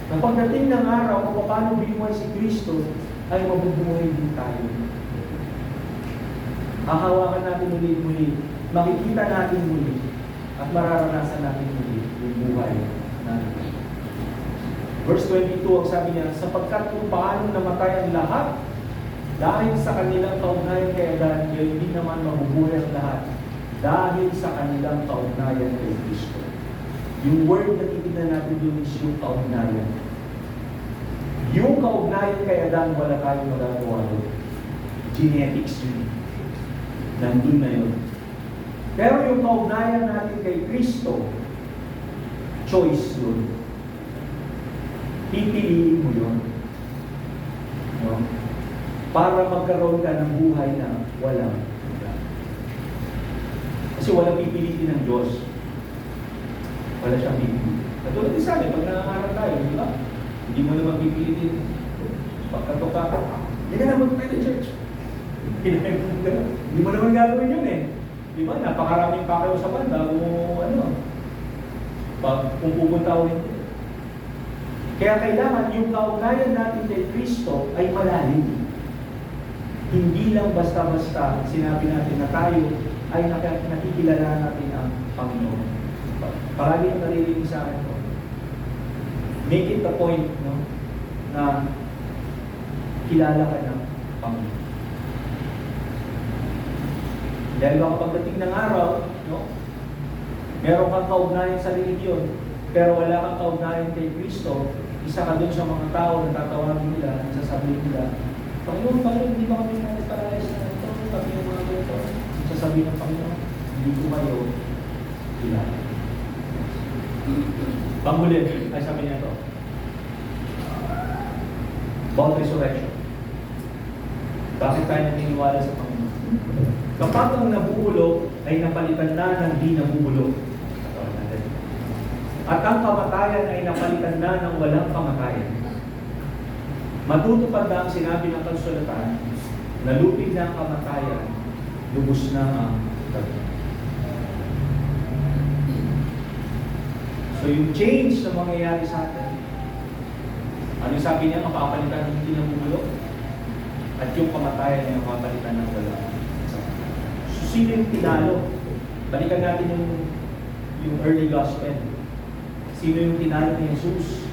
Na pagdating ng araw, kung paano binuhay si Kristo, ay mabubuhay din tayo. Hahawakan natin muli, makikita natin muli, at mararanasan natin muli yung buhay natin. Verse 22, ang sabi niya, sapagkat kung paano namatay ang lahat, dahil sa kanilang kaugnayan kay Adan, hindi naman mabubuhay ang lahat, dahil sa kanilang kaugnayan kay Kristo. Yung word na titignan natin doon is yung kaugnayan. Yung kaugnayan kay Adan, wala tayong magagawa doon. Genetics yun. Nandun na yun. Pero yung kaugnayan natin kay Kristo, choice yun. Pipiliin mo yun. No? Para magkaroon ka ng buhay na walang hanggan. Kasi walang pipiliin ng Diyos. Wala siyang pipiliin. Katulad din sa akin, pag nangangarap tayo, di ba? Hindi mo naman pipiliin. Pagkatoka ka, hindi ka naman tayo ng church. Hindi mo naman gagawin yun eh. Di ba? Napakaraming pakiusapan bago mo, kung pupunta ako hindi. Kaya kailangan yung kaugnayan natin kay Kristo ay malalim. Hindi lang basta-basta sinabi natin na tayo ay nakikilala natin ang Panginoon. Paragi ang naririnig sa akin ko. Make it a point, no, na kilala ka ng Panginoon. Dahil baka pagdating ng araw, no, meron kang kaugnayan sa religiyon, pero wala kang kaugnayan kay Kristo, isa ka dun sa mga tao na tatawagin nila, sasabihin nila, Panginoon, hindi ba kami na-paralyze na ito? Kami yung mga ito. Sasabihin ng Panginoon, hindi ko kayo kilala. Panghuli, ay sabi niya ito, about resurrection. Bakit tayo naniniwala sa Panginoon? Kapag ang nabubulok ay napalitan na ng di nabubulok. At ang kamatayan ay napalitan na ng walang kamatayan. Matutupad na ang sinabi ng kasulatan, nalupig na ang kamatayan, lubos na ang dagat. So yung change na mangyayari sa atin, ano sabi niya, mapapalitan ng hindi nabubulok? At yung kamatayan ay mapapalitan ng walang. So sino yung tinalo? Balikan natin yung early gospel. Sino yung tinalo ni Jesus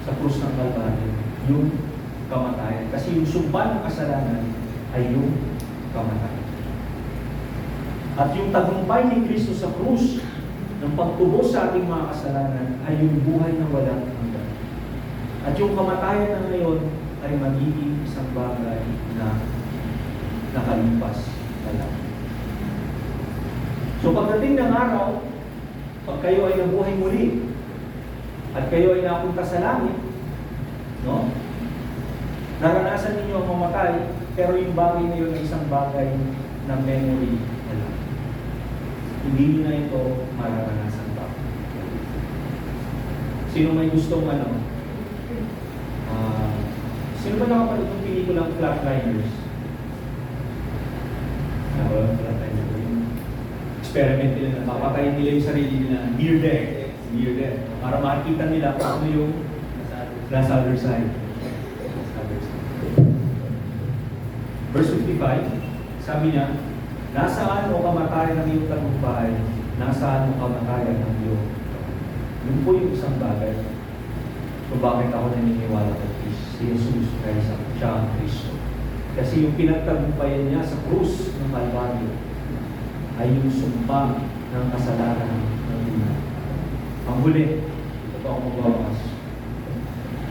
sa krus ng Kalbaryo? Yung kamatayan. Kasi yung sumpa ng kasalanan ay yung kamatayan. At yung tagumpay ni Kristo sa krus ng pagtubos sa ating mga kasalanan ay yung buhay na walang hanggan. At yung kamatayan na ngayon ay magiging isang bagay na nakalipas na lang. So pagdating ng araw, pag kayo ay nabuhay muli, at kayo ay napunta sa langit, no? Naranasan ninyo ang mamatay, pero yung bagay na yun ay isang bagay na memory na lang. Hindi nyo na ito mararanasan pa. Sino may gustong sino ba nakapanood ng pelikulang Flatliners? Flatliners. Experiment nila na papatayin nila yung sarili nila near death. Near death. Para makikita nila kung ano yung nasa other side. Verse 55, sabi niya, nasaan o kamatayan ng iyong tagumpay, nasaan o kamatayan ng iyong. Yun po yung isang bagay kung bakit ako naniniwala kay Kristo. si Jesus Christ siya ang Kristo. Kasi yung pinagtagumpayan niya sa krus ng Kalbaryo ay yung sumpa ng kasalanan ng ina. Ang huli, ito ang magwawakas.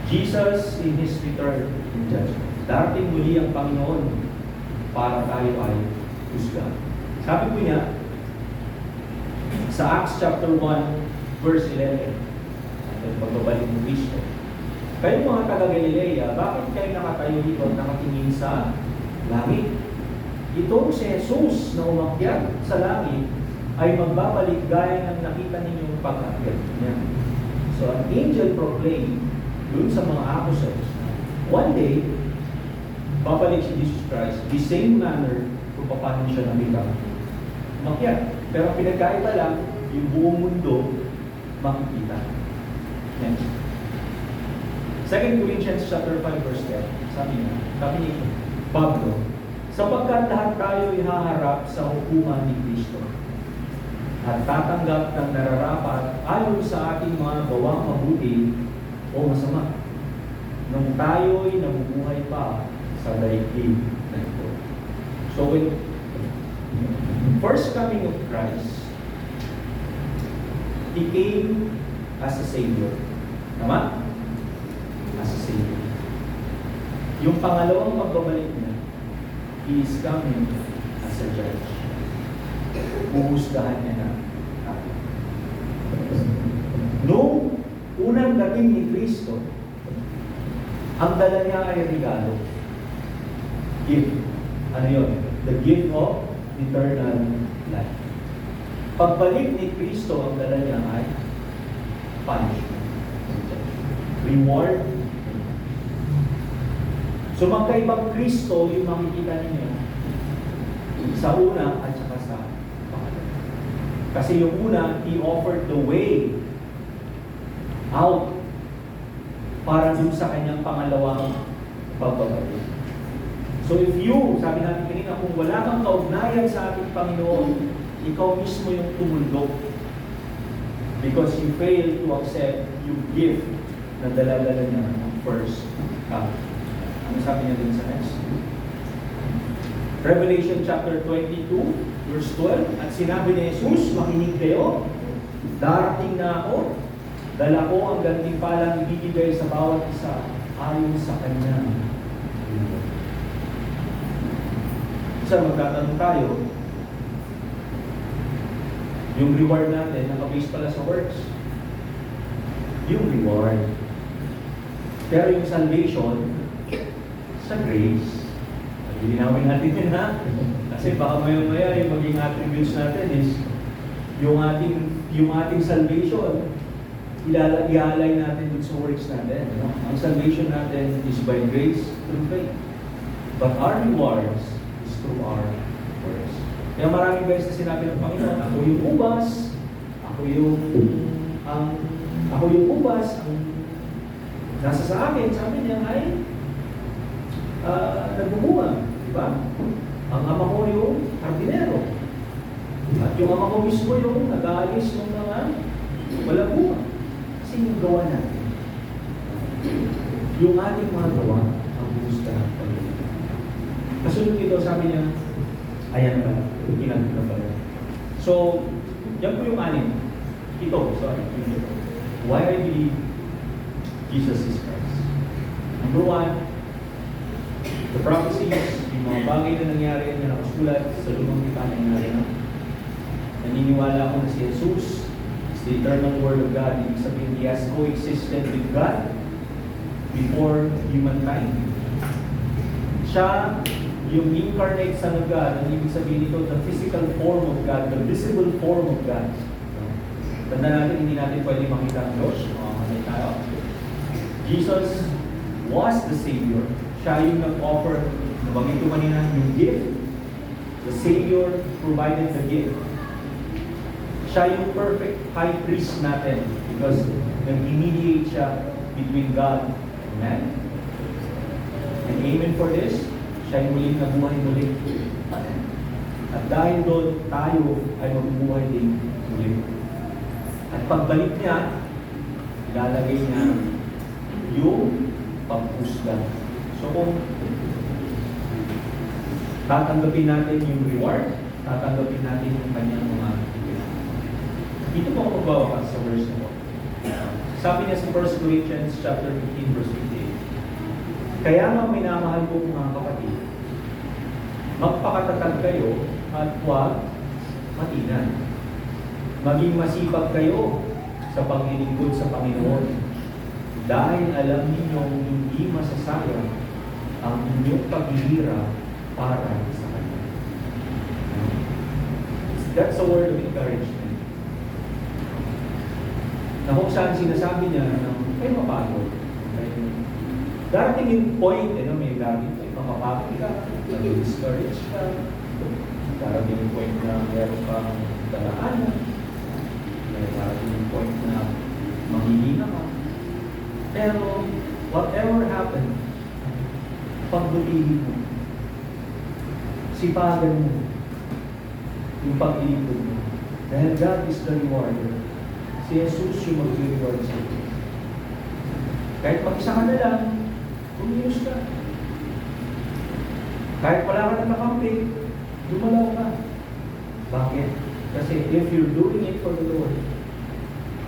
Jesus in His return in judgment. Darating muli ang Panginoon para tayo ay husga. Sabi ko niya, sa Acts chapter 1, verse 11, at pagbabalik ng Kristo, kayo mga taga-Galilea, bakit kayo nakatayo dito at nakatingin sa langit? Ito si Jesus na umakyat sa langit ay magbabalik gaya ng nakita ninyong pag-akyat niya. So an angel proclaimed dun sa mga apostles, one day, babalik si Jesus Christ, the same manner kung paano siya nakita. Umakyat. Pero pinagkaiba lang, yung buong mundo makikita. Next. 2 Corinthians chapter 5 verse 10. Sabi niya, Pablo, sapagkat lahat tayo ihaharap sa hukuman ni Kristo at tatanggap ng nararapat ayon sa ating mga gawang mabuti o masama nung tayo'y nabubuhay pa sa daigdig na ito. So when first coming of Christ, He came as a Savior. Tama? As a Savior. Yung pangalawang pagbabalik niya, He is coming as a Judge. Puhusgahan niya na tayo. Noong unang dating ni Kristo, ang dala niya ay regalo. Gift. Ano yun? The gift of eternal life. Pagbalik ni Kristo, ang dala niya ay punishment. Reward. So magkaibang Kristo yung makikita ninyo sa una at saka sa pangalawa. Kasi yung una, He offered the way out para dun sa kanyang pangalawang pagbabalik. So if you, sabi natin kanina, kung wala kang kaugnayan sa ating Panginoon, ikaw mismo yung tumundok because you fail to accept yung gift na dala-dala niya ng first coming. Ano sabi niya din sa next? Revelation chapter 22, verse 12. At sinabi ni Jesus, makinig kayo, darating na ako, dala ko ang gantimpalang ibibigay sa bawat isa ayon sa kanya. Isa, magtatanong tayo, yung reward natin, nakabase pala sa works. Yung reward. Pero yung salvation, sa grace. Linawin natin yun, ha? Kasi baka maya-maya yung maging attributes natin is yung ating salvation, ialay natin dun sa works natin. No? Ang salvation natin is by grace through faith. But our rewards is through our works. Kaya maraming beses na sinabi ng Panginoon, ako yung ubas, ako yung ubas, ang nasa sa akin, sabi niya ay nagbubuhan, di ba? Ang ama ko yung hardinero. At yung ama ko mismo yung nag-aalis ng mga walang buwan. Kasi yung gawa natin. Yung ating mga gawa, ang gusto ng Panginoon. Kasunod ito, sabi niya, ayan ba? Ginagod na pala. So, yan po yung anim. Why I believe Jesus is Christ. Number one, the prophecies, yung mga bagay na nangyari na nakasulat sa lumang tipan na nangyari na. Naniniwala ako na si Jesus is the eternal Word of God. Ibig sabihin, He has coexisted with God before humankind. Siya, yung incarnate Son of God, ang ibig sabihin nito, the physical form of God, the visible form of God. Tanda natin, hindi natin pwede makita ang Diyos. Makakamay tayo. Jesus was the Savior. Siya yung nag-offer, nabangin ko kanina, yung gift. The Savior provided the gift. Siya yung perfect high priest natin because nag-mediate siya between God and man. And amen for this, siya yung muling nabuhay muli. At dahil doon, tayo ay mabubuhay din muli. At pagbalik niya, ilalagay niya yung paghusga. So kung tatanggapin natin yung reward, tatanggapin natin yung kanyang mga ginagawa. Dito po ako magbawakas sa verse na po. Sabi niya sa 1 Corinthians chapter 15 verse 58, kaya nga minamahal ko mga kapatid, magpakatatag kayo at huwag matinan. Maging masipag kayo sa paglilingkod sa Panginoon dahil alam ninyong hindi masasayang ang inyong paghihirap para sa Kanya. That's a word of encouragement. Na kung saan sinasabi niya na ay mapagod. Darating yung point, may darating ay mapapagod ka, mag-discourage ka, darating yung point na meron kang daraanan, may darating yung point na manghihina ka. Pero whatever happened, pagbutihin mo, sipagan mo yung pag-iipon mo. Dahil God is the rewarder. Si Jesus yung mag-reward sa iyo. Kahit mag-isa ka na lang, umilos ka. Kahit wala ka na nakampi, dumalaw ka. Bakit? Kasi if you're doing it for the Lord,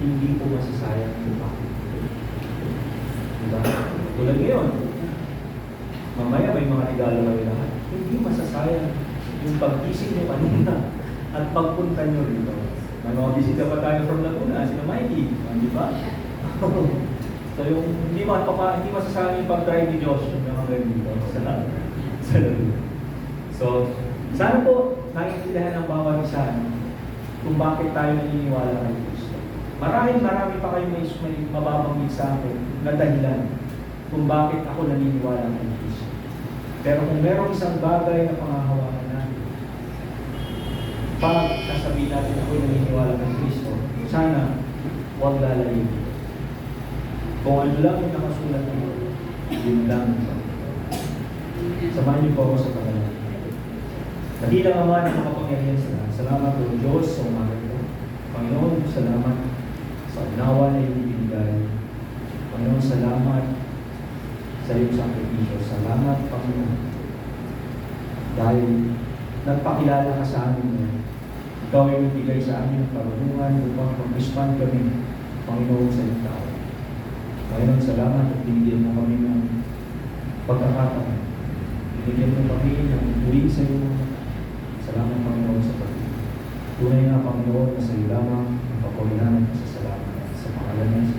hindi po masasayang yung bakit. Diba? Tulad ngayon, mamaya may mga regalo kayo lahat. Hindi masasayang yung pag-isip nyo kanina at pagpunta nyo rito. May mga bisita pa tayo from Laguna, sila Mikey, di ba? So yung hindi masasayang yung pag-drive ni Josh, yung mga ganyan dito sa Laguna. So, sana po naiintindihan ng bawat isa kung bakit tayo naniniwala kay Kristo. Marami pa kayong may mababanggit sa akin na dahilan kung bakit ako naniniwala kay Kristo. Pero kung merong isang bagay na pangahawakan natin, pag sasabihin natin ako'y naniniwala kay Kristo, sana huwag lalayin. Kung ano lang yung nakasulat nito, yun lang. Samahan niyo po ako sa pangalan. Dakilang Ama ng makapangyarihan sa lahat. Salamat po Diyos sa umaga ito. Panginoon, salamat sa unawa na iyong binigay. Panginoon, salamat sa iyong sakripisyo. Salamat, Panginoon. Dahil nagpakilala ka sa amin ngayon. Ikaw ay nagbigay sa amin ng karunungan upang pag-respond kami, Panginoon, sa iyong tao. Panginoon, salamat at binigyan mo kami ng pagkakataon. Binigyan mo kami ng uwi sa iyo. Salamat, Panginoon, sa pag-ibig. Tunay na, Panginoon, na sa iyo lamang ang papurihan at sa salamat sa pangalan ng